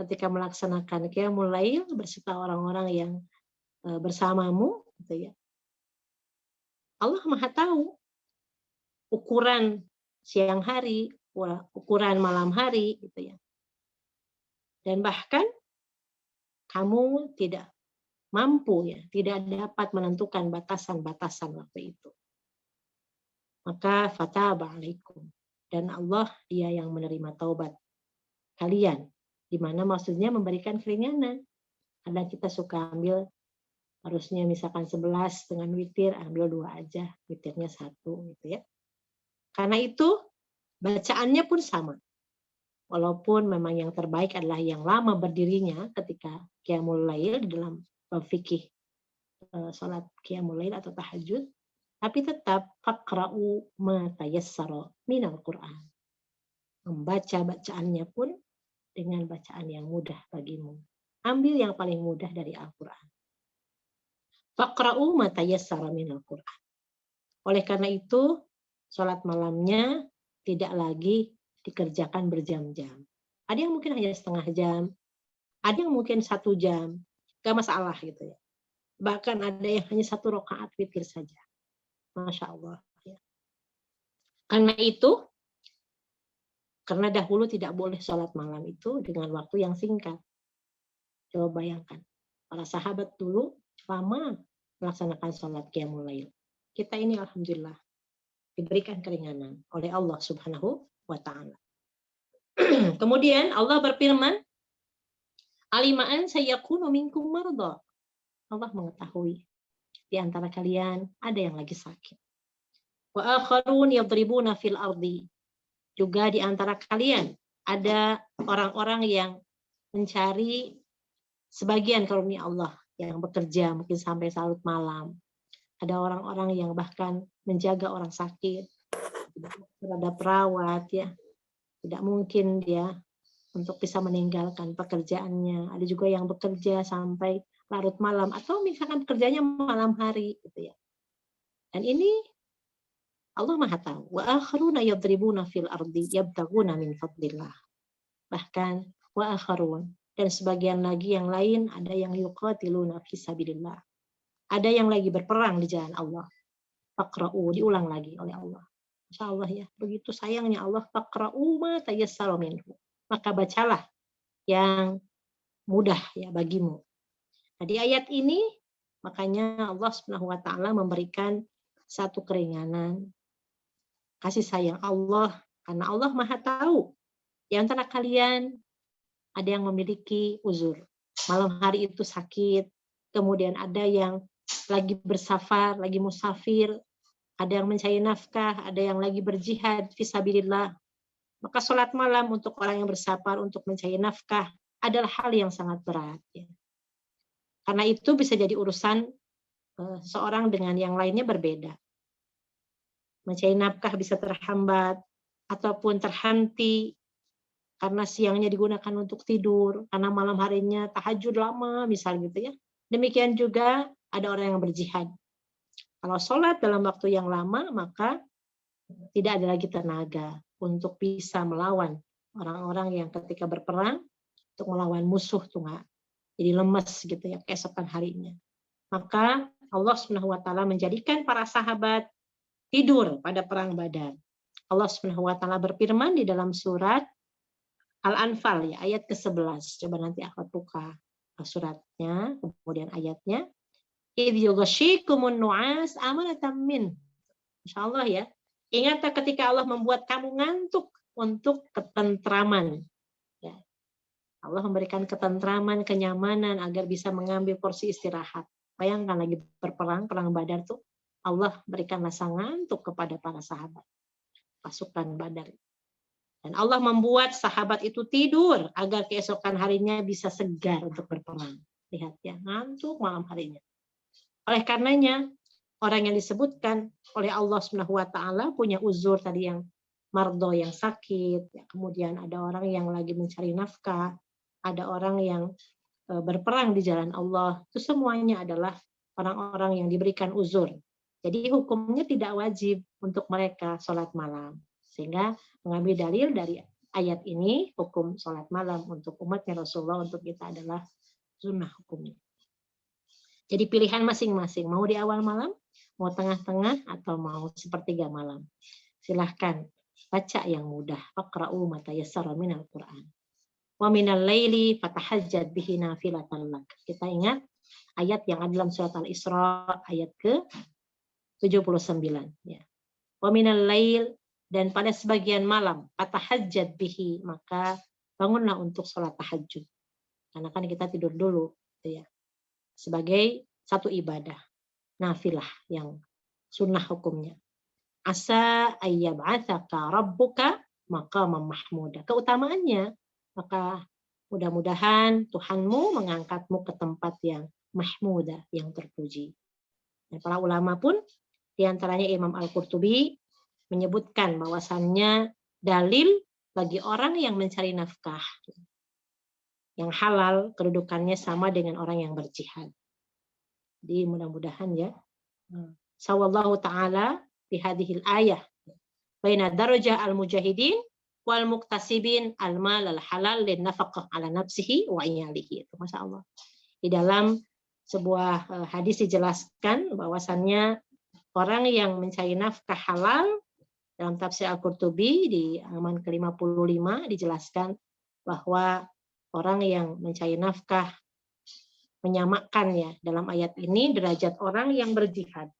ketika melaksanakan qiyamul lail beserta orang-orang yang bersamamu, gitu ya. Allah Maha tahu ukuran siang hari, ukuran malam hari, gitu ya. Dan bahkan kamu tidak mampu ya, tidak dapat menentukan batasan-batasan waktu itu. Maka fataba alaikum, dan Allah dia yang menerima taubat kalian, di mana maksudnya memberikan keringanan. Kadang kita suka ambil, harusnya misalkan 11 dengan witir, ambil 2 aja, witirnya 1 gitu ya. Karena itu bacaannya pun sama. Walaupun memang yang terbaik adalah yang lama berdirinya ketika qiyamul lail di dalam fikih salat qiyamul lail atau tahajud, tapi tetap faqra'u ma tayassara minal Qur'an. Membaca bacaannya pun dengan bacaan yang mudah bagimu. Ambil yang paling mudah dari Al-Qur'an. Faqra'u ma tayassara minal Qur'an. Oleh karena itu, salat malamnya tidak lagi dikerjakan berjam-jam. Ada yang mungkin hanya setengah jam, ada yang mungkin 1 jam, gak masalah gitu ya. Bahkan ada yang hanya 1 rakaat witir saja. Masya Allah. Ya. Karena itu, karena dahulu tidak boleh sholat malam itu dengan waktu yang singkat. Coba bayangkan, para sahabat dulu lama melaksanakan sholat qiyamul lail. Kita ini alhamdulillah diberikan keringanan oleh Allah Subhanahu wa ta'ala. Kemudian Allah berfirman, alimaan sayakunu minkum marda. Allah mengetahui di antara kalian ada yang lagi sakit. Wa akharun yadribuna fil ardi. Juga di antara kalian ada orang-orang yang mencari sebagian karunia Allah yang bekerja mungkin sampai larut malam. Ada orang-orang yang bahkan menjaga orang sakit, ada perawat ya. Tidak mungkin dia untuk bisa meninggalkan pekerjaannya. Ada juga yang bekerja sampai larut malam atau misalkan pekerjaannya malam hari gitu ya. Dan ini Allah Maha tahu. Wa akharuna yadribuna fil ardi yabtaguna min fadlillah. Bahkan wa akharun, dan sebagian lagi yang lain ada yang yuqatiluna fi sabilillah. Ada yang lagi berperang di jalan Allah. Faqra'u, diulang lagi oleh Allah. Masya Allah ya, begitu sayangnya Allah, faqra'u ma tayassara minhu. Maka bacalah yang mudah ya bagimu. Nah, di ayat ini makanya Allah Subhanahu wa taala memberikan satu keringanan kasih sayang Allah, karena Allah Maha tahu di antara kalian ada yang memiliki uzur. Malam hari itu sakit, kemudian ada yang lagi bersafar, lagi musafir, ada yang mencari nafkah, ada yang lagi berjihad fisabilillah. Maka sholat malam untuk orang yang bersafar untuk mencari nafkah adalah hal yang sangat berat. Ya. Karena itu bisa jadi urusan seorang dengan yang lainnya berbeda. Mencari nafkah bisa terhambat ataupun terhenti karena siangnya digunakan untuk tidur, karena malam harinya tahajud lama misal gitu ya. Demikian juga ada orang yang berjihad. Kalau sholat dalam waktu yang lama, maka tidak ada lagi tenaga untuk bisa melawan orang-orang yang ketika berperang untuk melawan musuh tuh nggak jadi lemes gitu ya keesokan harinya. Maka Allah Subhanahu wa taala menjadikan para sahabat tidur pada perang Badar. Allah Subhanahu wa taala berfirman di dalam surat Al-Anfal ya ayat ke-11. Coba nanti aku buka suratnya, kemudian ayatnya. Idh yughashikumun nu'as amanatan min. Insyaallah ya. Ingat ketika Allah membuat kamu ngantuk untuk ketentraman. Ya. Allah memberikan ketentraman, kenyamanan agar bisa mengambil porsi istirahat. Bayangkan lagi berperang, perang Badar tuh Allah berikan rasa ngantuk kepada para sahabat. Pasukan Badar. Dan Allah membuat sahabat itu tidur agar keesokan harinya bisa segar untuk berperang. Lihat ya, ngantuk malam harinya. Oleh karenanya, orang yang disebutkan oleh Allah Subhanahu wa taala punya uzur tadi yang mardo yang sakit, ya, kemudian ada orang yang lagi mencari nafkah, ada orang yang berperang di jalan Allah. Itu semuanya adalah orang-orang yang diberikan uzur. Jadi hukumnya tidak wajib untuk mereka sholat malam. Sehingga mengambil dalil dari ayat ini hukum sholat malam untuk umatnya Rasulullah, untuk kita adalah sunnah hukumnya. Jadi pilihan masing-masing, mau di awal malam, mau tengah-tengah, atau mau sepertiga malam. Silahkan baca yang mudah. Faqra'u ma tayassara minal Qur'an. Wa minal laili fatahajjad bihi nafilatan lak. Kita ingat ayat yang ada dalam surat Al-Isra ayat ke-79 ya. Wa minal lail, dan pada sebagian malam, fatahajjad bihi, maka bangunlah untuk sholat tahajud. Karena kan kita tidur dulu gitu ya. Sebagai satu ibadah nafilah yang sunnah hukumnya. Asa ayyab'atsaka rabbuka maqaman mahmuda. Keutamaannya, maka mudah-mudahan Tuhanmu mengangkatmu ke tempat yang mahmuda, yang terpuji. Dan para ulama pun, diantaranya Imam Al-Qurtubi, menyebutkan bahwasannya dalil bagi orang yang mencari nafkah yang halal, kedudukannya sama dengan orang yang berjihad. Jadi mudah-mudahan ya, sawallahu ta'ala fi hadhil ayah baina darajah al-mujahidin wal muktasibin al-mal al-halal lin nafaqah ala nafsihi wa iyalihi. Itu Masya Allah. Di dalam sebuah hadis dijelaskan bahwasannya orang yang mencari nafkah halal, dalam tafsir Al-Qurtubi di halaman ke-55 dijelaskan bahwa orang yang mencari nafkah menyamakan ya dalam ayat ini derajat orang yang berjihad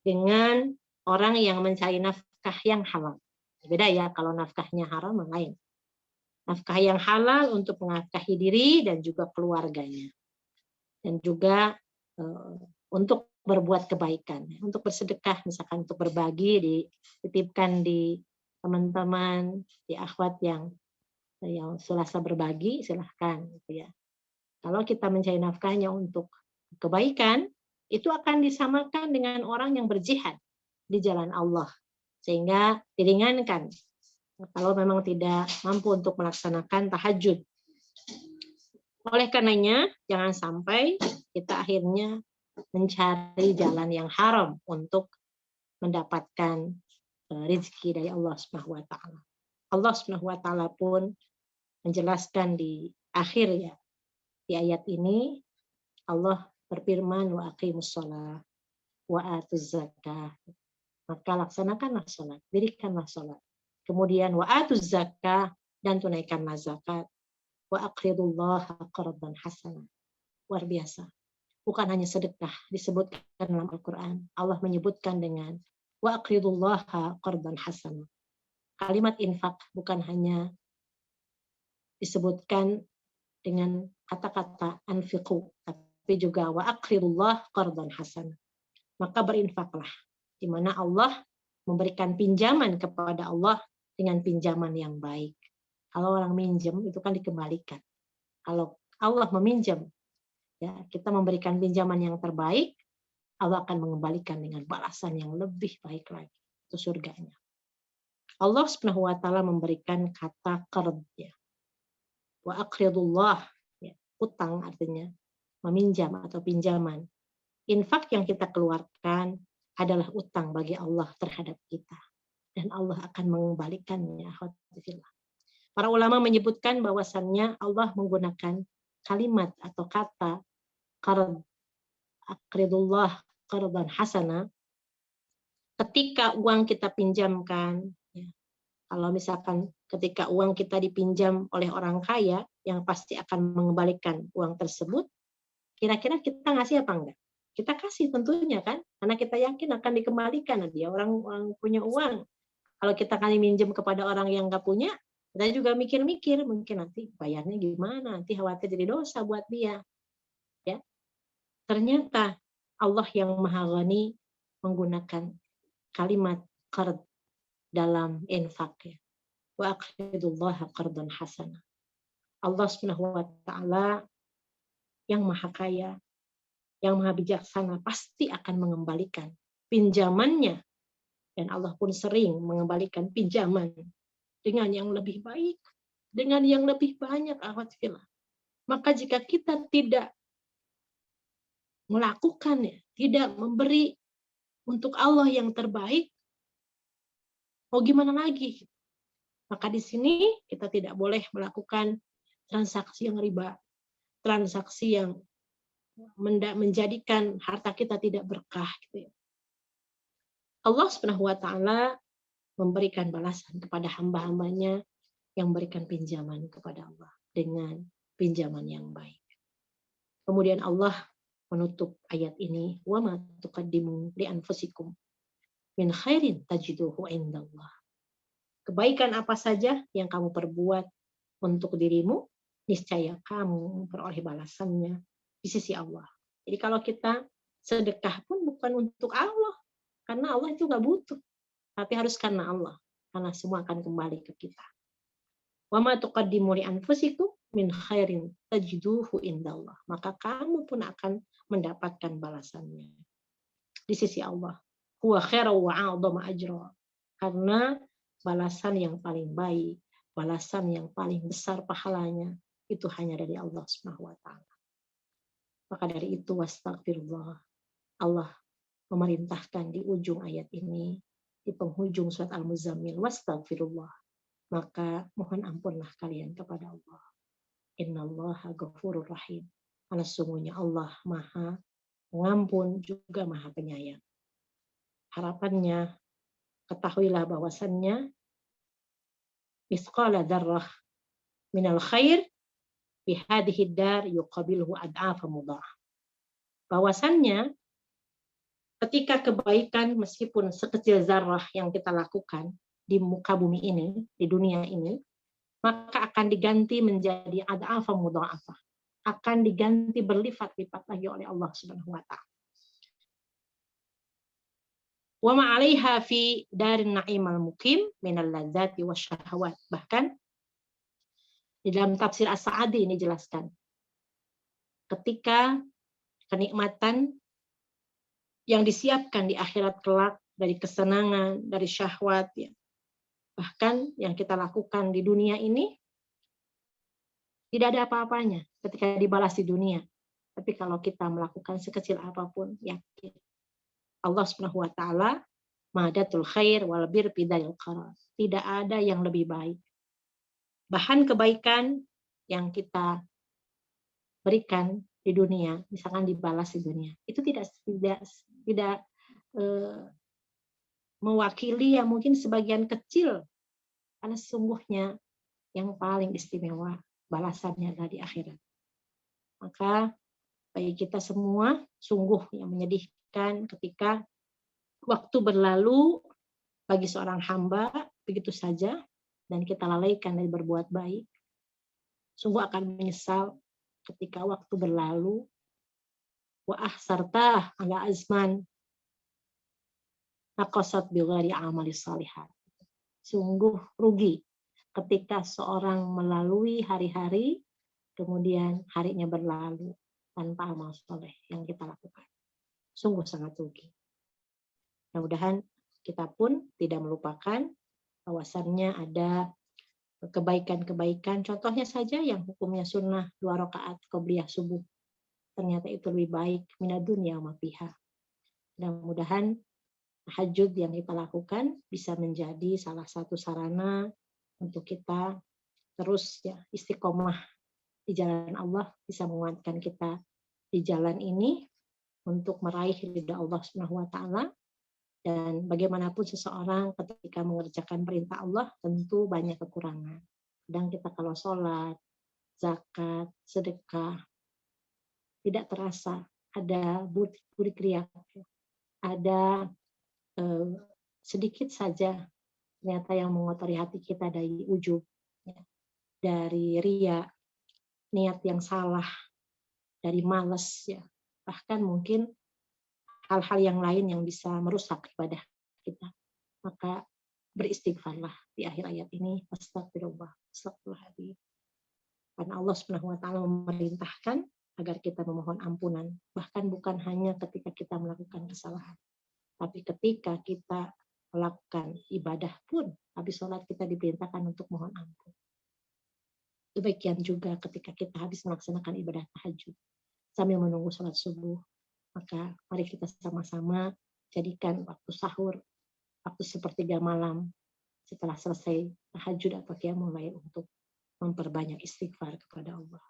dengan orang yang mencari nafkah yang halal. Beda ya, kalau nafkahnya haram lain. Nafkah yang halal untuk menafkahi diri dan juga keluarganya. Dan juga untuk berbuat kebaikan, untuk bersedekah, misalkan untuk berbagi, dititipkan di teman-teman, di akhwat yang selasa berbagi, silahkan gitu ya. Kalau kita mencari nafkahnya untuk kebaikan, itu akan disamakan dengan orang yang berjihad di jalan Allah, sehingga diringankan kalau memang tidak mampu untuk melaksanakan tahajud. Oleh karenanya, jangan sampai kita akhirnya mencari jalan yang haram untuk mendapatkan rezeki dari Allah Subhanahu wa taala. Allah Subhanahu wa taala pun menjelaskan di akhir ya, di ayat ini Allah berfirman, wa aqimus shalah wa atuz zakah. Maka laksanakanlah salat, dirikanlah salat. Kemudian wa atuz zakah, dan tunaikanlah zakat. Wa aqridullaha qardan hasanah. Luar biasa. Bukan hanya sedekah disebutkan dalam Al-Qur'an. Allah menyebutkan dengan wa aqridullaha qardan hasanah. Kalimat infak bukan hanya disebutkan dengan kata-kata anfiqu, tapi juga wa aqridullah qardan hasanah. Maka berinfaklah, di mana Allah memberikan pinjaman kepada Allah dengan pinjaman yang baik. Kalau orang minjem itu kan dikembalikan. Kalau Allah meminjam, ya kita memberikan pinjaman yang terbaik, Allah akan mengembalikan dengan balasan yang lebih baik lagi, itu surganya. Allah Subhanahu wa taala memberikan kata qard ya. Wa aqridullah ya, utang artinya meminjam atau pinjaman. Infak yang kita keluarkan adalah utang bagi Allah terhadap kita, dan Allah akan mengembalikannya. Para ulama menyebutkan bahwasannya Allah menggunakan kalimat atau kata qard, aqridullah qardan hasanah, ketika uang kita pinjamkan ya. Kalau misalkan ketika uang kita dipinjam oleh orang kaya yang pasti akan mengembalikan uang tersebut, kira-kira kita ngasih apa enggak? Kita kasih tentunya kan, karena kita yakin akan dikembalikan. Dia orang punya uang. Kalau kita kali minjem kepada orang yang nggak punya, kita juga mikir-mikir, mungkin nanti bayarnya gimana, nanti khawatir jadi dosa buat dia. Ya, ternyata Allah yang Maha Ghani menggunakan kalimat qard dalam infak ya. Wa aqridullaha qardan hasanah. Allah Subhanahu wa taala yang Maha Kaya, yang Maha Bijaksana pasti akan mengembalikan pinjamannya, dan Allah pun sering mengembalikan pinjaman dengan yang lebih baik, dengan yang lebih banyak. Maka jika kita tidak melakukannya, tidak memberi untuk Allah yang terbaik, mau gimana lagi? Maka di sini kita tidak boleh melakukan transaksi yang riba, transaksi yang menjadikan harta kita tidak berkah. Gitu ya. Allah Subhanahu wa Ta'ala memberikan balasan kepada hamba-hambanya yang memberikan pinjaman kepada Allah dengan pinjaman yang baik. Kemudian Allah menutup ayat ini, wa ma tuqaddimu li anfusikum min khairin tajiduhu indallah. Kebaikan apa saja yang kamu perbuat untuk dirimu, niscaya kamu memperoleh balasannya di sisi Allah. Jadi kalau kita sedekah pun bukan untuk Allah, karena Allah itu nggak butuh, tapi harus karena Allah, karena semua akan kembali ke kita. Wa ma tuqaddimu li anfusikum min khairin tajiduhu indallah. Maka kamu pun akan mendapatkan balasannya di sisi Allah. Huwa khairu wa a'dhamu ajra. Karena balasan yang paling baik, balasan yang paling besar pahalanya itu hanya dari Allah Subhanahu wa Ta'ala. Maka dari itu wastaghfirullah. Allah memerintahkan di ujung ayat ini, di penghujung surat Al-Muzammil, wastaghfirullah. Maka mohon ampunlah kalian kepada Allah. Innallaha ghafurur rahim. Karena sesungguhnya Allah Maha Pengampun juga Maha Penyayang. Harapannya, ketahuilah bahwasannya misqala dzarrah minal khair fi hadhihi dar yuqabilhu ad'afa mudha'af. Bahwasannya ketika kebaikan meskipun sekecil zarrah yang kita lakukan di muka bumi ini, di dunia ini, maka akan diganti menjadi ad'afa mudha'afah. Akan diganti berlipat-lipat lagi oleh Allah Subhanahu wa Ta'ala. Wa ma 'alaiha fi darin na'imal muqim minal ladzati wasyahawat. Bahkan di dalam tafsir As-Sa'adi ini jelaskan, ketika kenikmatan yang disiapkan di akhirat kelak dari kesenangan, dari syahwat, ya, bahkan yang kita lakukan di dunia ini tidak ada apa-apanya ketika dibalas di dunia. Tapi kalau kita melakukan sekecil apapun, yakin Allah Subhanahu wa Ta'ala ma'adatul khair wal bir bidayil qarar. Tidak ada yang lebih baik. Bahan kebaikan yang kita berikan di dunia, misalkan dibalas di dunia, itu tidak mewakili yang mungkin sebagian kecil, karena sesungguhnya yang paling istimewa balasannya adalah di akhirat. Maka bagi kita semua sungguh yang menyedihkan ketika waktu berlalu bagi seorang hamba begitu saja dan kita lalaikan dari berbuat baik. Sungguh akan menyesal ketika waktu berlalu. Wa ahsartah ala azman naqasat bighairi amali salihat. Sungguh rugi ketika seorang melalui hari-hari kemudian harinya berlalu tanpa amal soleh yang kita lakukan. Sungguh sangat rugi. Mudah-mudahan kita pun tidak melupakan bahwasannya ada kebaikan-kebaikan. Contohnya saja yang hukumnya sunnah 2 rakaat qobliyah subuh. Ternyata itu lebih baik minad dunya wa ma fiha. Mudah-mudahan tahajud yang kita lakukan bisa menjadi salah satu sarana untuk kita terus ya istiqomah di jalan Allah, bisa menguatkan kita di jalan ini untuk meraih ridha Allah Subhanahu wa Ta'ala. Dan bagaimanapun seseorang ketika mengerjakan perintah Allah tentu banyak kekurangan. Dan kita kalau sholat, zakat, sedekah tidak terasa ada burik riak, ada sedikit saja ternyata yang mengotori hati kita dari ujub, ya, dari riya, niat yang salah, dari malas, ya, bahkan mungkin hal-hal yang lain yang bisa merusak ibadah kita. Maka beristighfarlah di akhir ayat ini. Astagfirullah, astagfirullahaladzim. Karena Allah Subhanahu wa Ta'ala memerintahkan agar kita memohon ampunan, bahkan bukan hanya ketika kita melakukan kesalahan, tapi ketika kita melakukan ibadah pun, habis sholat kita diperintahkan untuk mohon ampun. Demikian juga ketika kita habis melaksanakan ibadah tahajud sambil menunggu sholat subuh, maka mari kita sama-sama jadikan waktu sahur, waktu sepertiga malam setelah selesai tahajud atau qiyamul lail untuk memperbanyak istighfar kepada Allah.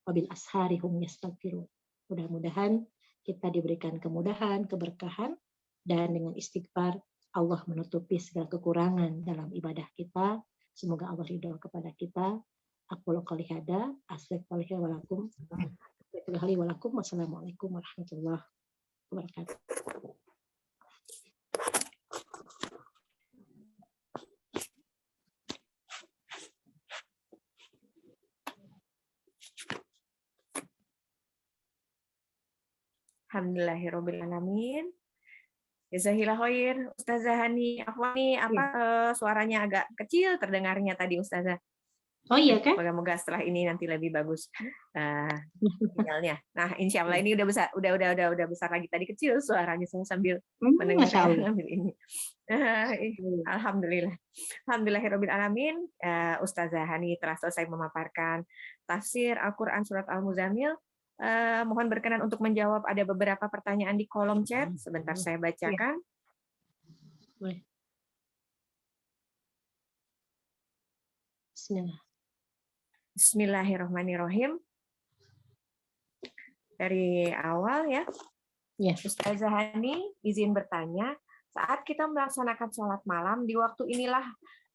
Wabil ashari hum yastaghfirun. Mudah-mudahan kita diberikan kemudahan, keberkahan, dan dengan istighfar Allah menutupi segala kekurangan dalam ibadah kita. Semoga Allah ridho kepada kita. Aku qouli hada, astaghfirullahi wa lakum. Wassalamualaikum warahmatullahi wabarakatuh. Alhamdulillahirobbilalamin. Jazakallahu khair, Ustazah Hani. Suaranya agak kecil terdengarnya tadi, Ustazah. Oh iya kan? Moga-moga setelah ini nanti lebih bagus sinyalnya. Nah, insya Allah ini udah besar, udah besar lagi. Tadi kecil suaranya, saya sambil mendengar sambil ini. Alhamdulillah. Alhamdulillahirobbilalamin. Ustazah Hani telah selesai memaparkan tafsir Al-Quran surat Al-Muzammil. Mohon berkenan untuk menjawab, ada beberapa pertanyaan di kolom chat. Sebentar saya bacakan. Bismillahirrahmanirrahim. Dari awal ya. Ustazah Hani izin bertanya, saat kita melaksanakan sholat malam, di waktu inilah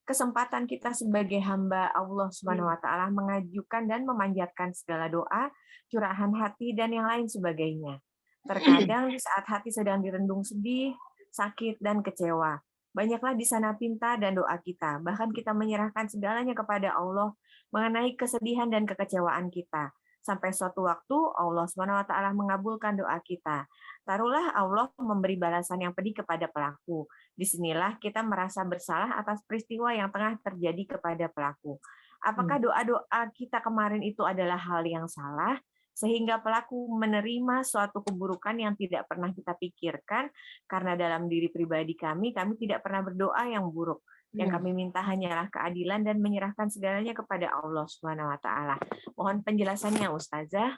kesempatan kita sebagai hamba Allah Subhanahu wa Ta'ala mengajukan dan memanjatkan segala doa, curahan hati, dan yang lain sebagainya. Terkadang di saat hati sedang direndung sedih, sakit, dan kecewa, banyaklah di sana pinta dan doa kita. Bahkan kita menyerahkan segalanya kepada Allah mengenai kesedihan dan kekecewaan kita. Sampai suatu waktu Allah Subhanahu wa Ta'ala mengabulkan doa kita. Taruhlah Allah memberi balasan yang pedih kepada pelaku. Disinilah kita merasa bersalah atas peristiwa yang tengah terjadi kepada pelaku. Apakah doa-doa kita kemarin itu adalah hal yang salah, sehingga pelaku menerima suatu keburukan yang tidak pernah kita pikirkan, karena dalam diri pribadi kami tidak pernah berdoa yang buruk. Yang kami minta hanyalah keadilan dan menyerahkan segalanya kepada Allah Subhanahu wa Ta'ala. Mohon penjelasannya, Ustazah.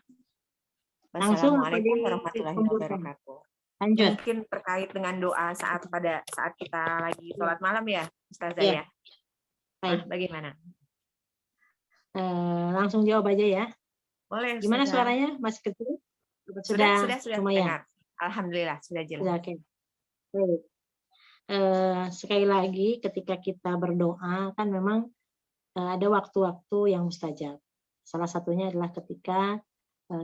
Wassalamualaikum warahmatullahi wabarakatuh. Lanjut. Mungkin terkait dengan doa saat kita lagi sholat malam ya, Ustazah ya. Baik. Bagaimana? Langsung jawab aja ya. Boleh. Gimana Ustazah? suaranya? Masih kecil? Sudah lumayan. dengar. Alhamdulillah sudah jelas. Oke. Baik. Sekali lagi ketika kita berdoa kan memang ada waktu-waktu yang mustajab. Salah satunya adalah ketika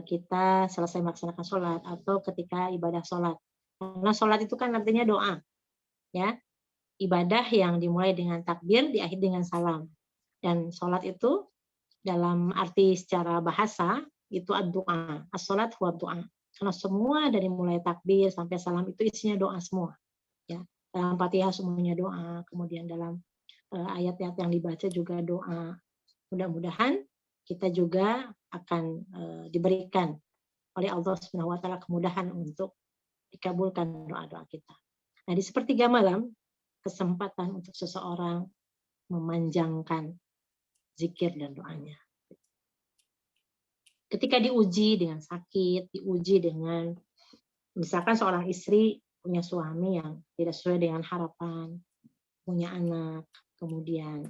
kita selesai melaksanakan sholat atau ketika ibadah sholat. Karena sholat itu kan artinya doa, ya. Ibadah yang dimulai dengan takbir, diakhiri dengan salam. Dan sholat itu dalam arti secara bahasa itu ad-doa. As-sholat huwa doa. Karena semua dari mulai takbir sampai salam itu isinya doa semua. Ya. Dalam Fatihah semuanya doa, kemudian dalam ayat-ayat yang dibaca juga doa. Mudah-mudahan kita juga akan diberikan oleh Allah Subhanahu wa Ta'ala kemudahan untuk dikabulkan doa-doa kita. Nah, di sepertiga malam kesempatan untuk seseorang memanjangkan zikir dan doanya. Ketika diuji dengan sakit, diuji dengan misalkan seorang istri punya suami yang tidak sesuai dengan harapan, punya anak, kemudian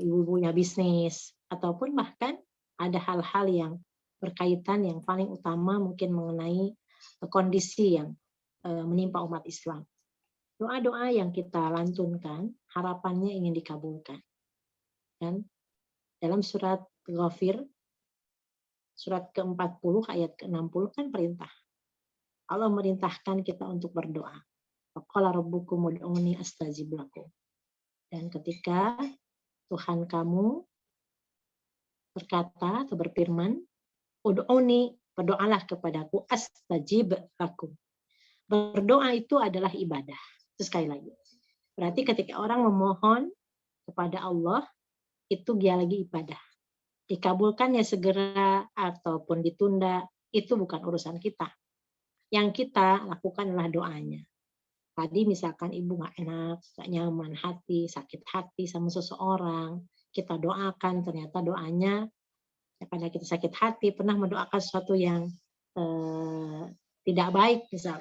ibu punya bisnis, ataupun bahkan ada hal-hal yang berkaitan yang paling utama mungkin mengenai kondisi yang menimpa umat Islam. Doa-doa yang kita lantunkan harapannya ingin dikabulkan. Dan dalam surat Ghafir, surat ke-40 ayat ke-60 kan perintah. Allah merintahkan kita untuk berdoa. Faqala rabbukum ud'uni astajib lakum. Dan ketika Tuhan kamu berkata atau berfirman, ud'uni, berdoalah kepadaku, astajib lakum. Berdoa itu adalah ibadah. Itu sekali lagi. Berarti ketika orang memohon kepada Allah, itu dia lagi ibadah. Dikabulkannya segera ataupun ditunda, itu bukan urusan kita. Yang kita lakukan adalah doanya. Tadi misalkan ibu nggak enak, nggak nyaman hati, sakit hati sama seseorang, kita doakan, ternyata doanya karena kita sakit hati, pernah mendoakan sesuatu yang tidak baik, misal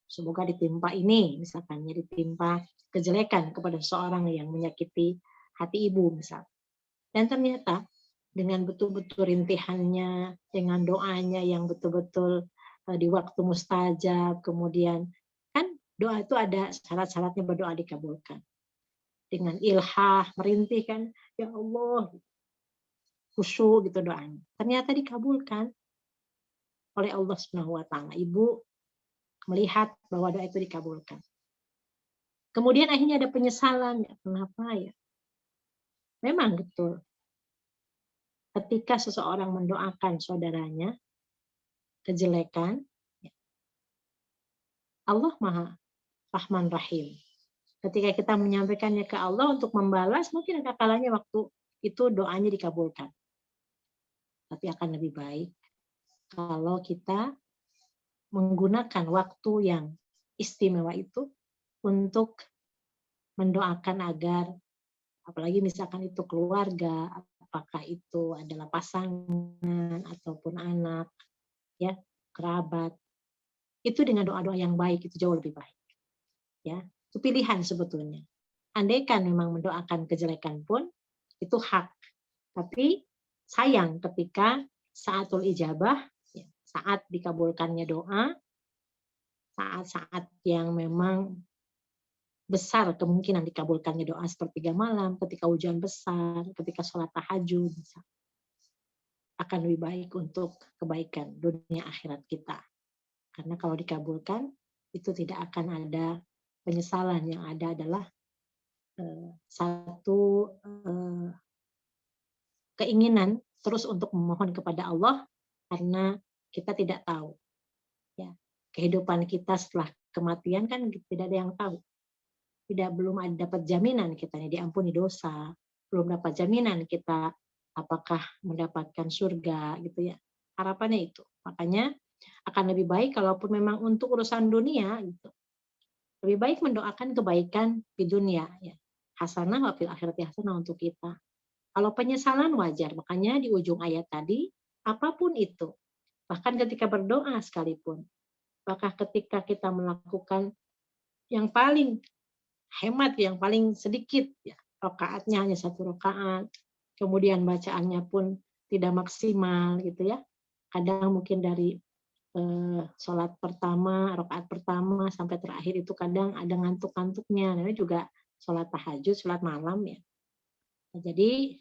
semoga ditimpa ini, misalkan ditimpa kejelekan kepada seorang yang menyakiti hati ibu misal. Dan ternyata dengan betul-betul rintihannya, dengan doanya yang betul-betul di waktu mustajab, kemudian kan doa itu ada syarat-syaratnya berdoa dikabulkan. Dengan ilhah, merintih kan, ya Allah, khusyuk gitu doanya. Ternyata dikabulkan oleh Allah Subhanahu wa taala. Ibu melihat bahwa doa itu dikabulkan. Kemudian akhirnya ada penyesalan, ya, kenapa ya? Memang betul. Ketika seseorang mendoakan saudaranya kejelekan, Allah Maha Rahman Rahim. Ketika kita menyampaikannya ke Allah untuk membalas, mungkin ada kalanya waktu itu doanya dikabulkan. Tapi akan lebih baik kalau kita menggunakan waktu yang istimewa itu untuk mendoakan agar, apalagi misalkan itu keluarga, apakah itu adalah pasangan ataupun anak, ya, kerabat, itu dengan doa-doa yang baik itu jauh lebih baik. Ya, itu pilihan sebetulnya. Andaikan memang mendoakan kejelekan pun itu hak. Tapi sayang ketika saatul ijabah, ya, saat dikabulkannya doa, saat-saat yang memang besar kemungkinan dikabulkannya doa sepertiga malam, ketika hujan besar, ketika sholat tahajud, akan lebih baik untuk kebaikan dunia akhirat kita. Karena kalau dikabulkan, itu tidak akan ada penyesalan, yang ada adalah satu keinginan terus untuk memohon kepada Allah, karena kita tidak tahu. Ya, kehidupan kita setelah kematian kan tidak ada yang tahu. Belum ada dapat jaminan kita ini diampuni dosa, belum dapat jaminan kita apakah mendapatkan surga gitu ya. Harapannya itu. Makanya akan lebih baik kalaupun memang untuk urusan dunia gitu. Lebih baik mendoakan kebaikan di dunia ya. Hasanah wa fil akhirati hasanah untuk kita. Kalau penyesalan wajar, makanya di ujung ayat tadi apapun itu. Bahkan ketika berdoa sekalipun. Bahkan ketika kita melakukan yang paling hemat, yang paling sedikit, ya, rakaatnya hanya 1 rakaat, kemudian bacaannya pun tidak maksimal gitu ya. Kadang mungkin dari sholat pertama, rakaat pertama sampai terakhir itu kadang ada ngantuk-ngantuknya. Namanya juga sholat tahajud, sholat malam ya. Nah, jadi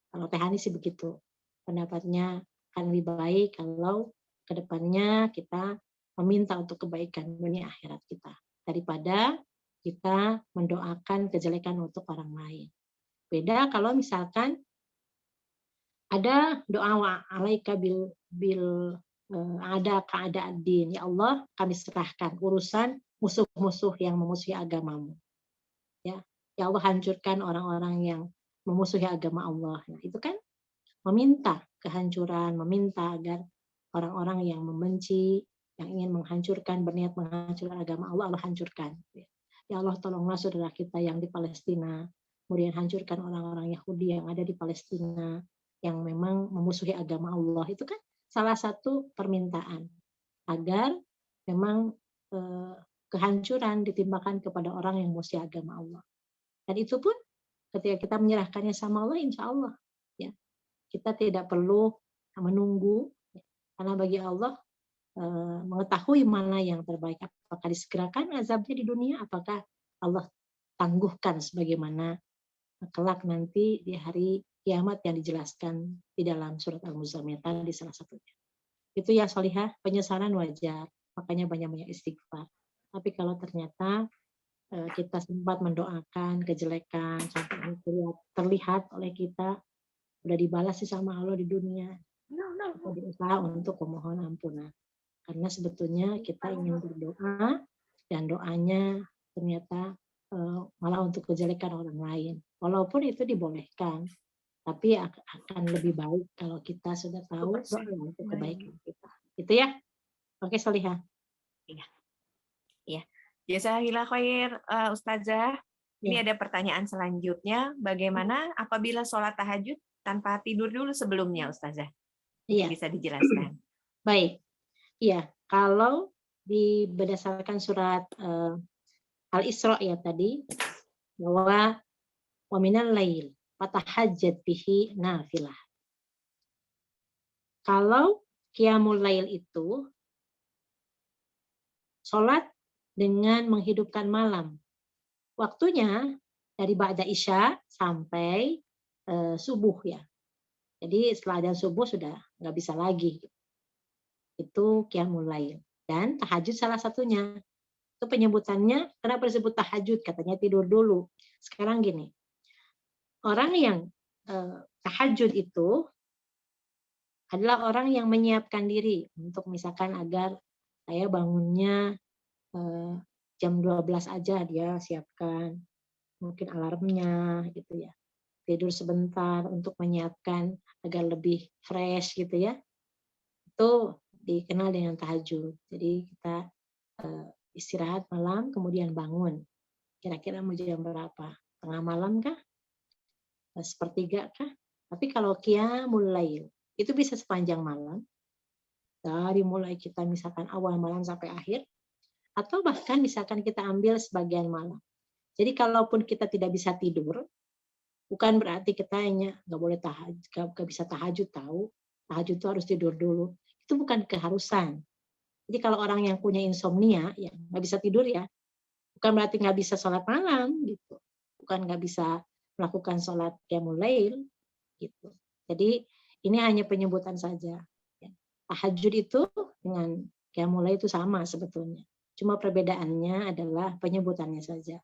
kalau Teh Hani sih begitu. Pendapatnya akan lebih baik kalau kedepannya kita meminta untuk kebaikan dunia akhirat kita daripada kita mendoakan kejelekan untuk orang lain. Beda kalau misalkan ada doa alaika bil ada keadaan din, ya Allah kami serahkan urusan musuh-musuh yang memusuhi agamamu. Ya Allah hancurkan orang-orang yang memusuhi agama Allah. Nah, itu kan meminta kehancuran, meminta agar orang-orang yang membenci, yang ingin menghancurkan, berniat menghancurkan agama Allah, Allah hancurkan. Ya Allah tolonglah saudara kita yang di Palestina, kemudian hancurkan orang-orang Yahudi yang ada di Palestina, yang memang memusuhi agama Allah. Itu kan salah satu permintaan, agar memang kehancuran ditimpakan kepada orang yang memusuhi agama Allah. Dan itu pun ketika kita menyerahkannya sama Allah, insya Allah ya, kita tidak perlu menunggu, karena bagi Allah mengetahui mana yang terbaik, apakah disegerakan azabnya di dunia, apakah Allah tangguhkan sebagaimana kelak nanti di hari kiamat yang dijelaskan di dalam surat Al-Muzammil tadi salah satunya. Itu ya Solihah, penyesalan wajar, makanya banyak-banyak istighfar. Tapi kalau ternyata kita sempat mendoakan kejelekan sampai terlihat oleh kita udah dibalas sih sama Allah di dunia, kita berusaha untuk memohon ampunan. Karena sebetulnya kita ingin berdoa dan doanya ternyata malah untuk kejelekan orang lain. Walaupun itu dibolehkan, tapi akan lebih baik kalau kita sudah tahu doa untuk kebaikan kita. Itu ya. Oke, Solihah. Iya. Iya. Jazakallahu khair, Ustazah. Ini ada pertanyaan selanjutnya. Bagaimana apabila sholat tahajud tanpa tidur dulu sebelumnya, Ustazah? Iya. Bisa dijelaskan. Baik. Iya, kalau berdasarkan surat Al-Isra ya tadi, bahwa wa minal lail fatahajjat bihi nafilah. Kalau qiyamul lail itu sholat dengan menghidupkan malam. Waktunya dari ba'da isya sampai subuh ya. Jadi setelah adzan subuh sudah nggak bisa lagi. Itu qiyamul lail. Dan tahajud salah satunya. Itu penyebutannya, kenapa disebut tahajud? Katanya tidur dulu. Sekarang gini, orang yang tahajud itu adalah orang yang menyiapkan diri untuk misalkan agar saya bangunnya jam 12 aja, dia siapkan mungkin alarmnya gitu ya. Tidur sebentar untuk menyiapkan agar lebih fresh gitu ya. Itu dikenal dengan tahajud. Jadi kita istirahat malam kemudian bangun. Kira-kira mau jam berapa? Tengah malam kah? Sepertiga kah? Tapi kalau qiyamul lail itu bisa sepanjang malam. Dari mulai kita misalkan awal malam sampai akhir, atau bahkan misalkan kita ambil sebagian malam. Jadi kalaupun kita tidak bisa tidur, bukan berarti kita hanya nggak boleh tahajud, nggak bisa tahajud tahu. Tahajud itu harus tidur dulu. Itu bukan keharusan. Jadi kalau orang yang punya insomnia, ya nggak bisa tidur ya, bukan berarti nggak bisa sholat malam gitu, bukan nggak bisa melakukan sholat qiyamul lail gitu. Jadi ini hanya penyebutan saja. Tahajud itu dengan qiyamul lail itu sama sebetulnya. Cuma perbedaannya adalah penyebutannya saja.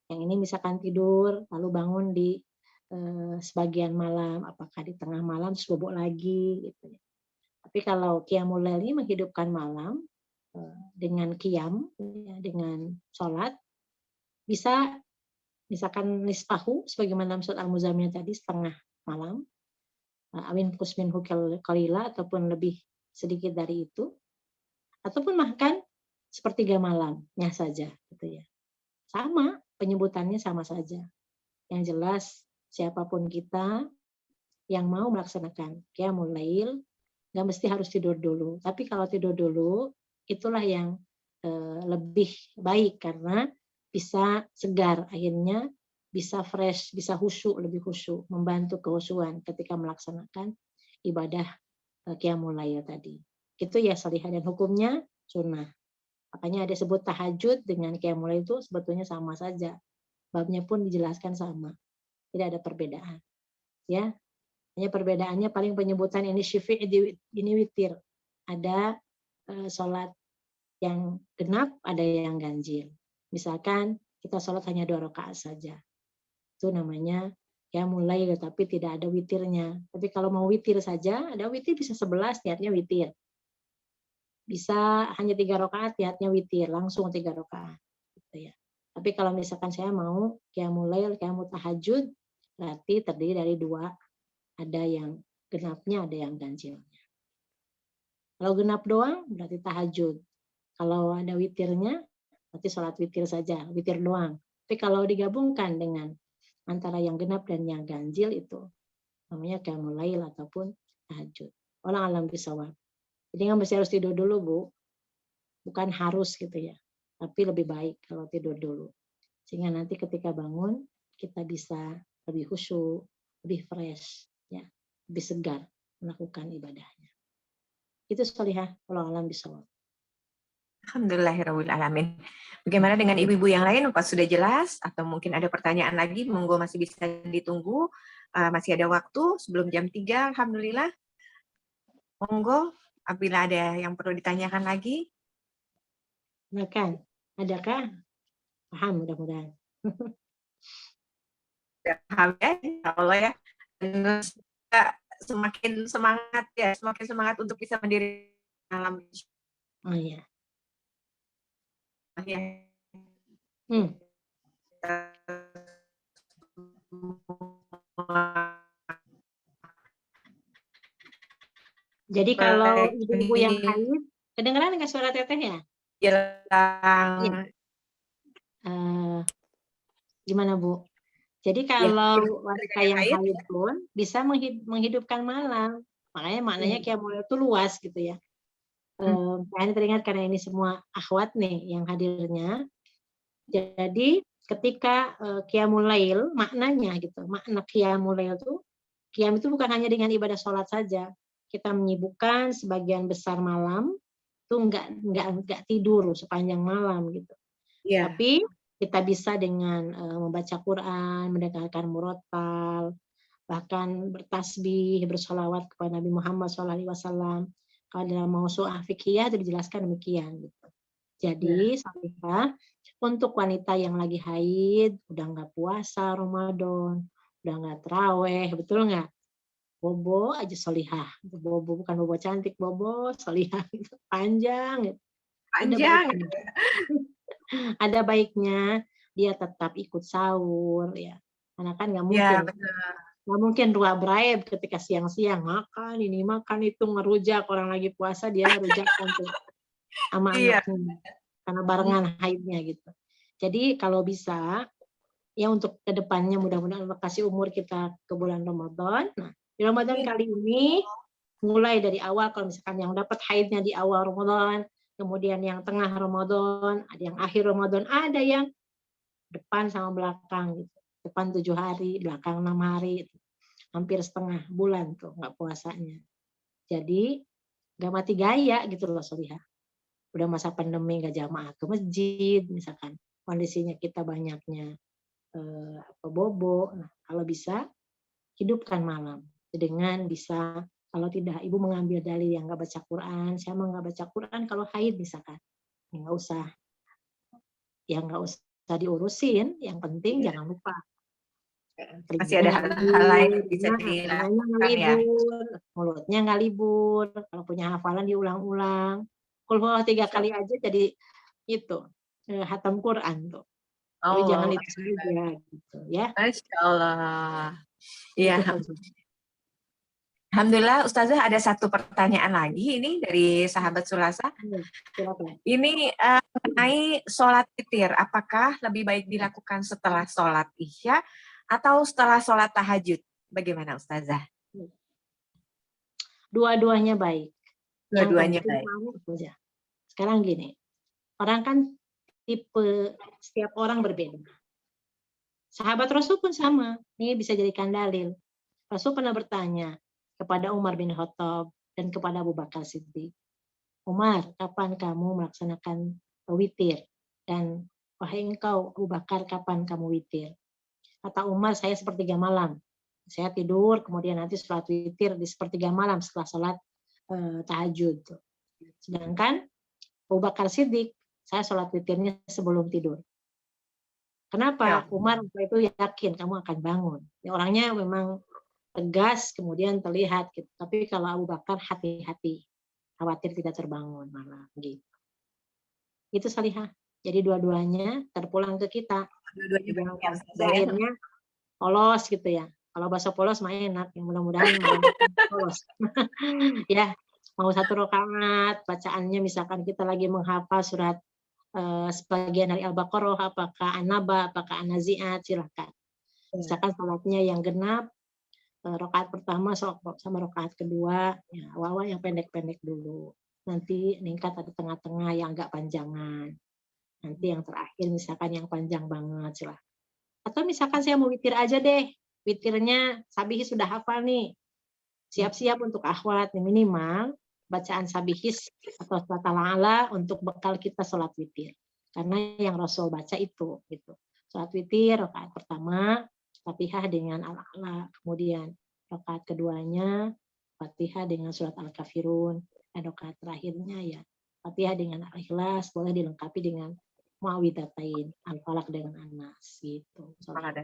Yang ini misalkan tidur lalu bangun di sebagian malam, apakah di tengah malam terus bobok lagi gitu. Tapi kalau qiyamul lail ini menghidupkan malam dengan qiyam, ya, dengan sholat, bisa misalkan nisfahu sebagaimana dalam surat Al-Muzammil tadi setengah malam, awin kusminhu qalila ataupun lebih sedikit dari itu, ataupun bahkan sepertiga malamnya saja gitu ya. Sama, penyebutannya sama saja. Yang jelas siapapun kita yang mau melaksanakan qiyamul lail nggak mesti harus tidur dulu. Tapi kalau tidur dulu itulah yang lebih baik karena bisa segar, akhirnya bisa fresh, bisa khusyuk, lebih khusyuk, membantu kehusyuan ketika melaksanakan ibadah qiyamul lail tadi. Itu ya salihah, dan hukumnya sunnah. Makanya ada sebut tahajud dengan qiyamul lail itu sebetulnya sama saja. Babnya pun dijelaskan sama. Tidak ada perbedaan. Ya. Hanya perbedaannya paling penyebutan ini syifi' ini witir. Ada sholat yang genap, ada yang ganjil. Misalkan kita sholat hanya 2 rakaat saja. Itu namanya qiyamul lail, tapi tidak ada witirnya. Tapi kalau mau witir saja, ada witir bisa 11 niatnya witir. Bisa hanya 3 rakaat niatnya witir, langsung 3 rakaat. Gitu ya. Tapi kalau misalkan saya mau qiyamul lail, qiyamul tahajud, berarti terdiri dari 2. Ada yang genapnya, ada yang ganjilnya. Kalau genap doang berarti tahajud. Kalau ada witirnya berarti sholat witir saja, witir doang. Tapi kalau digabungkan dengan antara yang genap dan yang ganjil itu namanya qiyamul lail ataupun tahajud. Wallahu a'lam bishawab. Jadi nggak mesti harus tidur dulu, Bu. Bukan harus gitu ya. Tapi lebih baik kalau tidur dulu. Sehingga nanti ketika bangun kita bisa lebih khusyuk, lebih fresh, ya, lebih segar melakukan ibadahnya. Itu salihah, wallahu a'lam bishawab. Alhamdulillahirabbil alamin. Bagaimana dengan ibu-ibu yang lain? Apa sudah jelas? Atau mungkin ada pertanyaan lagi? Monggo, masih bisa ditunggu. Masih ada waktu sebelum jam 3. Alhamdulillah. Monggo, apabila ada yang perlu ditanyakan lagi. Silakan. Adakah? Paham mudah-mudahan. Paham ya, insya Allah ya. Dan semakin semangat ya, semakin semangat untuk bisa mendirikan malam. Oh iya. Ya. Jadi kalau ibu-ibu yang haid, kedengeran nggak suara teteh ya? Jelang. Gimana Bu? Jadi kalau wanita yang haid pun bisa menghidupkan malam. Maknanya qiyamul lail itu luas gitu ya. Ini teringat karena ini semua akhwat nih yang hadirnya. Jadi ketika qiyamul lail maknanya gitu, makna qiyamul lail itu, qiyam itu bukan hanya dengan ibadah sholat saja. Kita menyibukkan sebagian besar malam itu enggak tidur sepanjang malam gitu. Iya. Tapi kita bisa dengan membaca Quran, mendengarkan murattal, bahkan bertasbih, bersolawat kepada Nabi Muhammad SAW. Kalau dalam mausu'ah fiqhiyah itu dijelaskan demikian. Gitu. Jadi, salihah, untuk wanita yang lagi haid, udah nggak puasa Ramadan, udah nggak terawih, betul nggak? Bobo aja solihah. Bobo bukan bobo cantik, bobo solihah. Panjang. Panjang. Ada baiknya dia tetap ikut sahur ya. Karena kan nggak mungkin. Ya, benar. Nggak mungkin dua braib ketika siang-siang makan ini makan itu ngerujak, orang lagi puasa dia ngerujak sama anaknya karena barengan haidnya gitu. Jadi kalau bisa ya untuk kedepannya mudah-mudahan Allah kasih umur kita ke bulan Ramadan. Nah di Ramadan kali ini mulai dari awal, kalau misalkan yang dapat haidnya di awal Ramadan, kemudian yang tengah Ramadan, ada yang akhir Ramadan, ada yang depan sama belakang gitu. Depan 7 hari, belakang 6 hari, hampir setengah bulan tuh nggak puasanya. Jadi nggak mati gaya gitu loh solihah. Udah masa pandemi nggak jamaah ke masjid, misalkan kondisinya kita banyaknya bobo. Nah kalau bisa hidupkan malam dengan bisa, kalau tidak ibu mengambil dalil yang nggak baca Quran, saya mau nggak baca Quran kalau haid misalkan, nggak usah diurusin, yang penting jangan lupa. Masih ada hal-hal lain yang bisa dilakukan ya. Mulutnya nggak libur, kalau punya hafalan diulang-ulang. Kalau 3 kali aja jadi itu hatam Quran tuh. Tapi jangan itu saja gitu ya. Masya Allah. Iya. Alhamdulillah, Ustazah ada satu pertanyaan lagi ini dari sahabat Sulasa. Ini mengenai sholat witir. Apakah lebih baik dilakukan setelah sholat Isya atau setelah sholat tahajud? Bagaimana Ustazah? Dua-duanya baik. Dua-duanya baik. Sekarang gini, orang kan tipe, setiap orang berbeda. Sahabat Rasul pun sama. Ini bisa jadikan dalil. Rasul pernah bertanya kepada Umar bin Khattab dan kepada Abu Bakar Siddiq. Umar, kapan kamu melaksanakan witir? Dan wahai engkau Abu Bakar, kapan kamu witir? Kata Umar, saya sepertiga malam. Saya tidur, kemudian nanti sholat witir di sepertiga malam setelah sholat tahajud. Sedangkan Abu Bakar Siddiq, saya sholat witirnya sebelum tidur. Kenapa? Umar itu yakin kamu akan bangun. Ya, orangnya memang tegas, kemudian terlihat gitu. Tapi kalau Abu Bakar hati-hati, khawatir tidak terbangun malah gitu. Itu salihah. Jadi dua-duanya terpulang ke kita. Akhirnya polos gitu ya. Kalau bahasa polos mah enak, yang mudah-mudahan polos. Ya, mau 1 rakaat bacaannya misalkan kita lagi menghafal surat sebagian dari Al-Baqarah, apakah An-Naba, apakah An-Nazi'at, silakan. Misalkan salatnya yang genap, rakaat pertama sama rakaat kedua, ya, awal yang pendek-pendek dulu. Nanti meningkat ada tengah-tengah yang agak panjangan. Nanti yang terakhir misalkan yang panjang banget, silakan. Atau misalkan saya mau witir aja deh, witirnya Sabihis sudah hafal nih, siap-siap untuk akhwat, minimal bacaan Sabihis atau surat Al-A'la untuk bekal kita sholat witir. Karena yang Rasul baca itu, gitu. Sholat witir, rakaat pertama, Fatihah dengan Al-A'la. Kemudian rakaat keduanya, Fatihah dengan surat Al-Kafirun. Dan rakaat terakhirnya ya, Fatihah dengan Al-Ikhlas, boleh dilengkapi dengan Mu'awwidhatain, Al-Falaq dengan An-Nas. Gitu. Semangat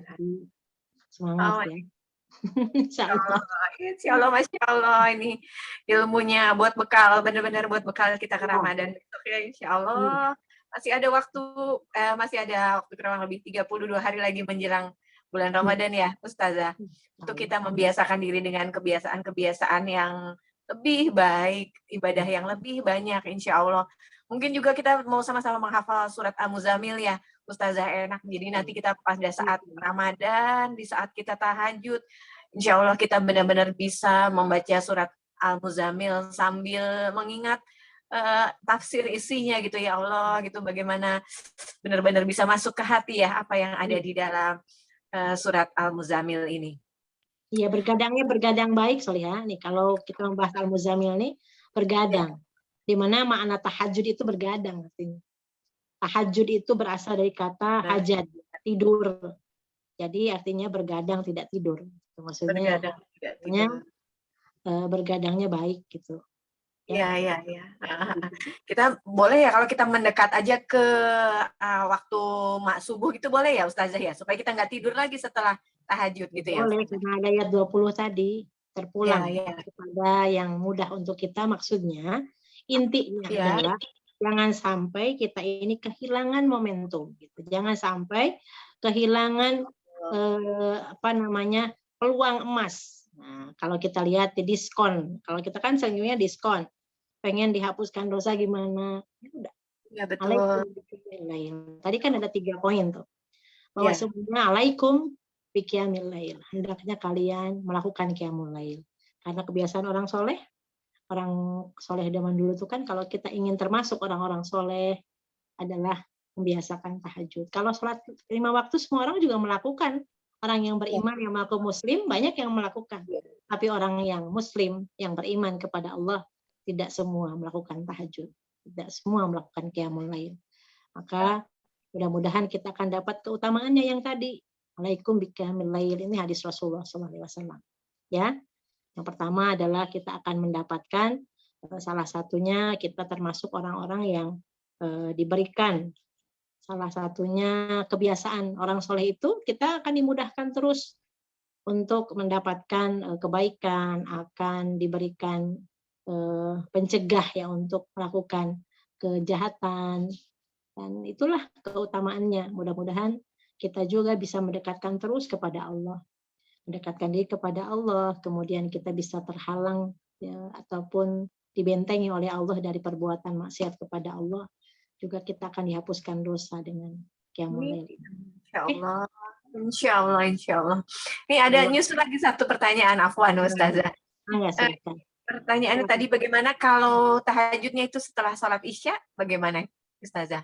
ya. Insya Allah, Masya Allah, ini ilmunya buat bekal, benar-benar buat bekal kita ke Ramadan. Oke, Insya Allah masih ada waktu kurang lebih 32 hari lagi menjelang bulan Ramadan ya, Ustazah. Untuk kita membiasakan diri dengan kebiasaan-kebiasaan yang lebih baik, ibadah yang lebih banyak, Insya Allah. Mungkin juga kita mau sama-sama menghafal surat Al-Muzammil ya, Ustazah, enak. Jadi nanti kita pada saat Ramadan, di saat kita tahajud, insya Allah kita benar-benar bisa membaca surat Al-Muzammil sambil mengingat tafsir isinya gitu ya Allah gitu, bagaimana benar-benar bisa masuk ke hati ya apa yang ada di dalam surat Al-Muzammil ini. Iya, bergadang baik Solihah. Nih kalau kita membahas Al-Muzammil nih, bergadang. Di mana makna tahajud itu bergadang artinya. Tahajud itu berasal dari kata hajat, tidur. Jadi artinya bergadang tidak tidur. Maksudnya Bergadang tidak tidur. Bergadangnya baik gitu. Iya. Kita boleh ya kalau kita mendekat aja ke waktu mak subuh gitu boleh ya Ustazah ya, supaya kita nggak tidur lagi setelah tahajud gitu ya. Boleh, karena ada ayat 20 tadi terpulang Ya. kepada yang mudah untuk kita, maksudnya intinya adalah jangan sampai kita ini kehilangan momentum gitu. Jangan sampai kehilangan peluang emas. Nah, kalau kita lihat di diskon, kalau kita kan seringnya diskon, pengen dihapuskan dosa gimana? Ya udah. Ya betul. Tadi kan ada 3 poin tuh. Bahwa sebenarnya alaikum biqiyamil lail. Hendaknya kalian melakukan qiyamul lail. Karena kebiasaan orang soleh zaman dulu tuh kan kalau kita ingin termasuk orang-orang soleh adalah membiasakan tahajud. Kalau sholat 5 waktu semua orang juga melakukan. Orang yang beriman, yang mengaku muslim, banyak yang melakukan. Tapi orang yang muslim, yang beriman kepada Allah, tidak semua melakukan tahajud. Tidak semua melakukan qiyamul lail. Maka mudah-mudahan kita akan dapat keutamaannya yang tadi. Alaikum biqiyamil lail, ini hadis Rasulullah SAW. Ya, yang pertama adalah kita akan mendapatkan salah satunya kita termasuk orang-orang yang diberikan salah satunya kebiasaan orang soleh itu, kita akan dimudahkan terus untuk mendapatkan kebaikan, akan diberikan pencegah ya untuk melakukan kejahatan, dan itulah keutamaannya. Mudah-mudahan kita juga bisa mendekatkan terus kepada Allah, mendekatkan diri kepada Allah, kemudian kita bisa terhalang ya, ataupun dibentengi oleh Allah dari perbuatan maksiat kepada Allah. Juga kita akan dihapuskan dosa dengan qiyamul lail. Insya Allah. Ini ada nyusul lagi satu pertanyaan, afwan Ustazah. Pertanyaannya tadi bagaimana kalau tahajudnya itu setelah sholat Isya, bagaimana Ustazah?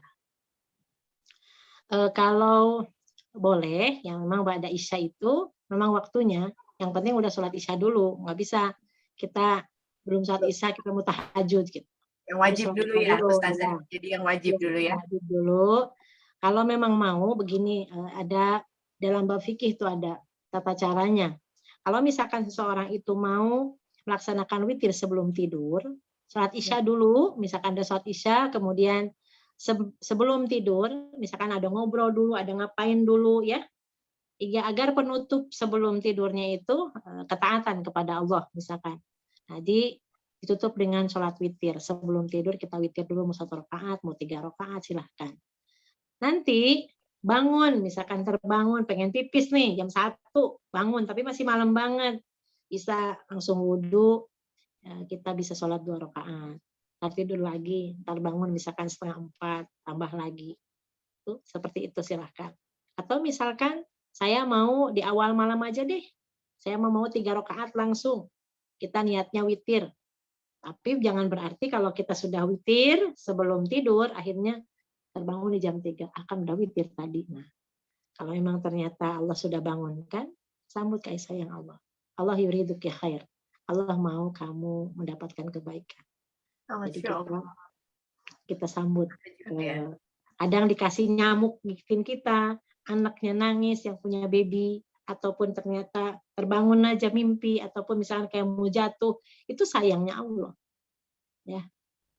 Kalau boleh, yang memang ba'da Isya itu memang waktunya, yang penting udah sholat Isya dulu, nggak bisa kita belum sholat Isya kita mau tahajud gitu. Yang wajib dulu ya Ustazah. Jadi yang wajib dulu ya. Wajib dulu. Kalau memang mau begini, ada dalam bab fikih itu ada tata caranya. Kalau misalkan seseorang itu mau melaksanakan witir sebelum tidur, sholat Isya dulu, misalkan ada sholat Isya, kemudian sebelum tidur, misalkan ada ngobrol dulu, ada ngapain dulu ya, agar penutup sebelum tidurnya itu ketaatan kepada Allah misalkan. Jadi ditutup dengan sholat witir. Sebelum tidur kita witir dulu, mau 1 rakaat, mau 3 rakaat, silahkan. Nanti bangun, misalkan terbangun, pengen pipis nih, jam 1, bangun, tapi masih malam banget. Bisa langsung wudhu, kita bisa sholat 2 rakaat. Ntar tidur lagi, ntar bangun misalkan 3:30, tambah lagi. Tuh, seperti itu silahkan. Atau misalkan saya mau di awal malam aja deh, saya mau 3 rakaat langsung. Kita niatnya witir. Tapi jangan berarti kalau kita sudah witir sebelum tidur, akhirnya terbangun di jam 3, akan udah witir tadi. Nah, kalau memang ternyata Allah sudah bangunkan, sambut kasih sayang Allah. Allah yuriduki khair. Allah mau kamu mendapatkan kebaikan. Jadi kita sambut. Kadang dikasih nyamuk bikin kita, anaknya nangis yang punya baby, ataupun ternyata terbangun aja mimpi, ataupun misalnya kayak mau jatuh, itu sayangnya Allah. Ya,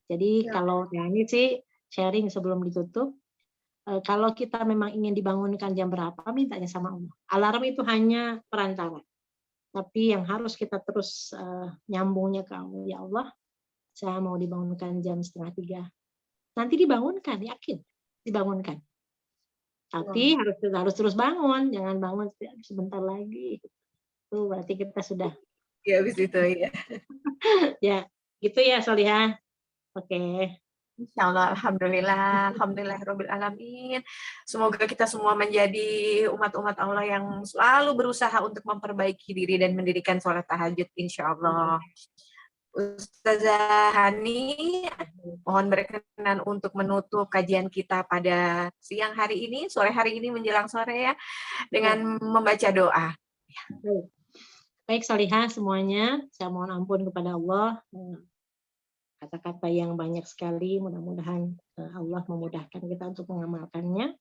jadi kalau ini sih sharing sebelum ditutup, kalau kita memang ingin dibangunkan jam berapa, mintanya sama Allah. Alarm itu hanya perantara, tapi yang harus kita terus nyambungnya ke Allah. Ya Allah, saya mau dibangunkan jam 2:30. Nanti dibangunkan, yakin dibangunkan. Tapi harus terus bangun, jangan bangun sebentar lagi. Itu berarti kita sudah. Ya habis itu ya. Ya, gitu ya Solihah. Oke. Insyaallah, alhamdulillah rabbil alamin. Semoga kita semua menjadi umat-umat Allah yang selalu berusaha untuk memperbaiki diri dan mendirikan sholat tahajud insyaallah. Ustazah Hani, mohon berkenan untuk menutup kajian kita pada siang hari ini, sore hari ini menjelang sore ya, dengan membaca doa. Baik Salihah semuanya, saya mohon ampun kepada Allah. Kata-kata yang banyak sekali, mudah-mudahan Allah memudahkan kita untuk mengamalkannya.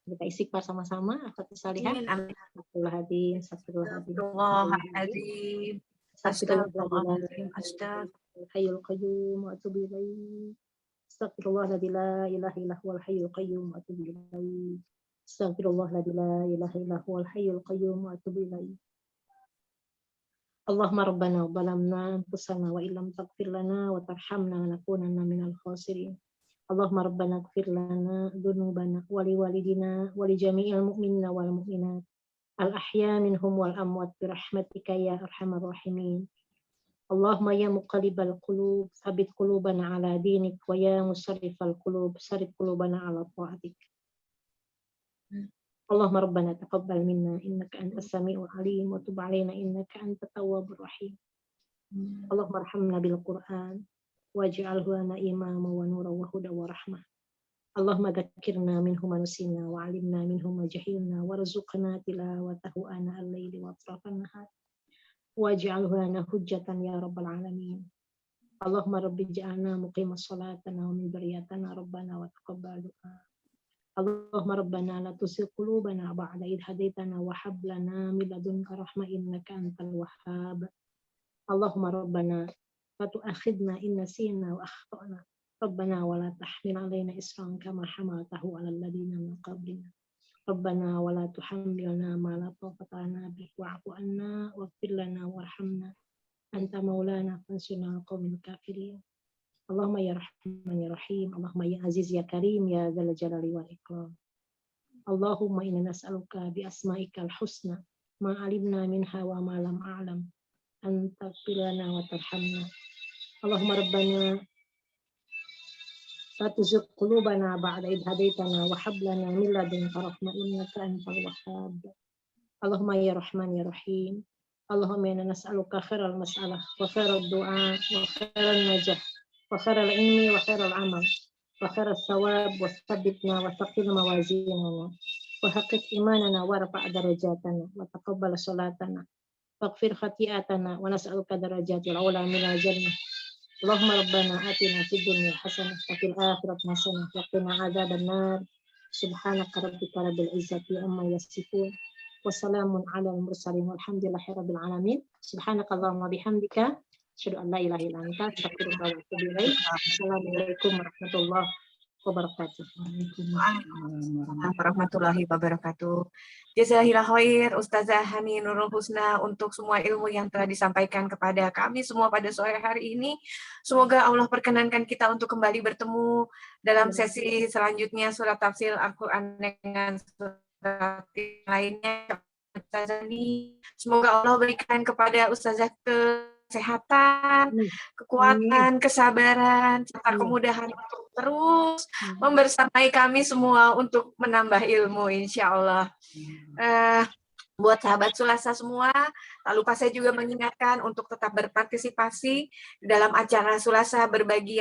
Kita istighfar sama-sama. Salihah. Astagfirullahaladzim. Astagfirullahaladzim. Astagfirullahaladzim. Hayyul qayyum wa atubu ilaih. Astagfirullah la ilaha illa huwal hayyul qayyum wa atubu ilaih. Astagfirullah la ilaha illa huwal hayyul qayyum wa atubu ilaih. Allahumma rabbana zalamna anfusana wa illam taghfir lana wa tarhamna lanakunanna minal khasirin. Allahumma rabbana ighfir lana dzunubana wa liwalidina wa li jami'il mu'minina wal mu'minat al ahya minhum wal amwat bi rahmatika ya arhamar rahimin. Allahumma ya muqallibal qulub tsabbit qulubana ala dinik wa ya musarrifal qulub sarrif qulubana ala ta'atik. Allahumma rabbana taqabbal minna innaka antas samiul alim wa tub alaina innaka antat tawwabur rahim. Allahumma arhamna bil Qur'an waj'alhu lana imama wa nuran wa huda wa rahmah. Allahumma dzakkirna minhu ma nusina wa 'allimna minhu ma jahilna warzuqna tilawatahu ana al-laili wa atrafan nahar waj'alhu lana hujjatan ya rabbal alamin. Allahumma rabbi ij'alna muqimas salatana wa min dzurriyyatina rabbana wa taqabbal du'a. Allahumma rabbana la tuzigh qulubana ba'da idh hadaytana wa hab lana min ladunka rahmah innaka antal wahhab. Allahumma rabbana la tu'akhidna in nasina wa akhtana. Rabbana wa la tahmil 'alaina isran kama hamaltahu 'alal ladzina min qablina. Rabbana wa la tuhammilna ma la taqata lana bihi wa'fu 'anna waghfir lana warhamna anta maulana fansurna 'alal qaumil kafirin. Allahumma ya Rahman ya Rahim, Allahumma ya Aziz ya Karim ya Dzal Jalali wal Ikram. Allahumma inna nas'aluka bi asma'ikal husna ma 'alimna minha wa ma lam a'lam anta filana wa tarhamna. Allahumma rabbana la tuzigh qulubana ba'da idh hadaytana wa hab lana min ladunka rahmah innaka antal wahhab. Allahumma ya Rahman ya Rahim, Allahumma inna nas'aluka khairal mas'alah wa khairal du'a wa khairal najah wa khairal ilmi wa khairal amal wa khairal thawab wa tsabbitna wa thaqil mawazinana wa haqiq imanana wa rafa' darajatana wa taqabbal salatana waghfir khati'atana wa nas'aluka darajatil ula minal jannah. Allahumma rabbana atina fid dunya hasanah wa fil akhirati hasanah wa qina adzabannar. Subhanaka rabbika rabbil izzati amma yasifun wa salamun 'alal mursalin walhamdulillahi rabbil alamin. Subhanakallahumma bihamdika asyhadu an la ilaha illa anta astaghfiruka wa atubu ilaik. Assalamualaikum warahmatullahi wabarakatuh. Waalaikumsalam warahmatullahi wabarakatuh. Jazahillah khair Ustazah Hani Nurul Husna untuk semua ilmu yang telah disampaikan kepada kami semua pada sore hari ini. Semoga Allah perkenankan kita untuk kembali bertemu dalam sesi selanjutnya surat tafsir Al-Quran dengan surat lainnya. Semoga Allah berikan kepada Ustazah kesehatan, kekuatan, kesabaran, serta kemudahan untuk terus membersamai kami semua untuk menambah ilmu, insya Allah. Buat sahabat Sulasa semua, tak lupa saya juga mengingatkan untuk tetap berpartisipasi dalam acara Sulasa Berbagi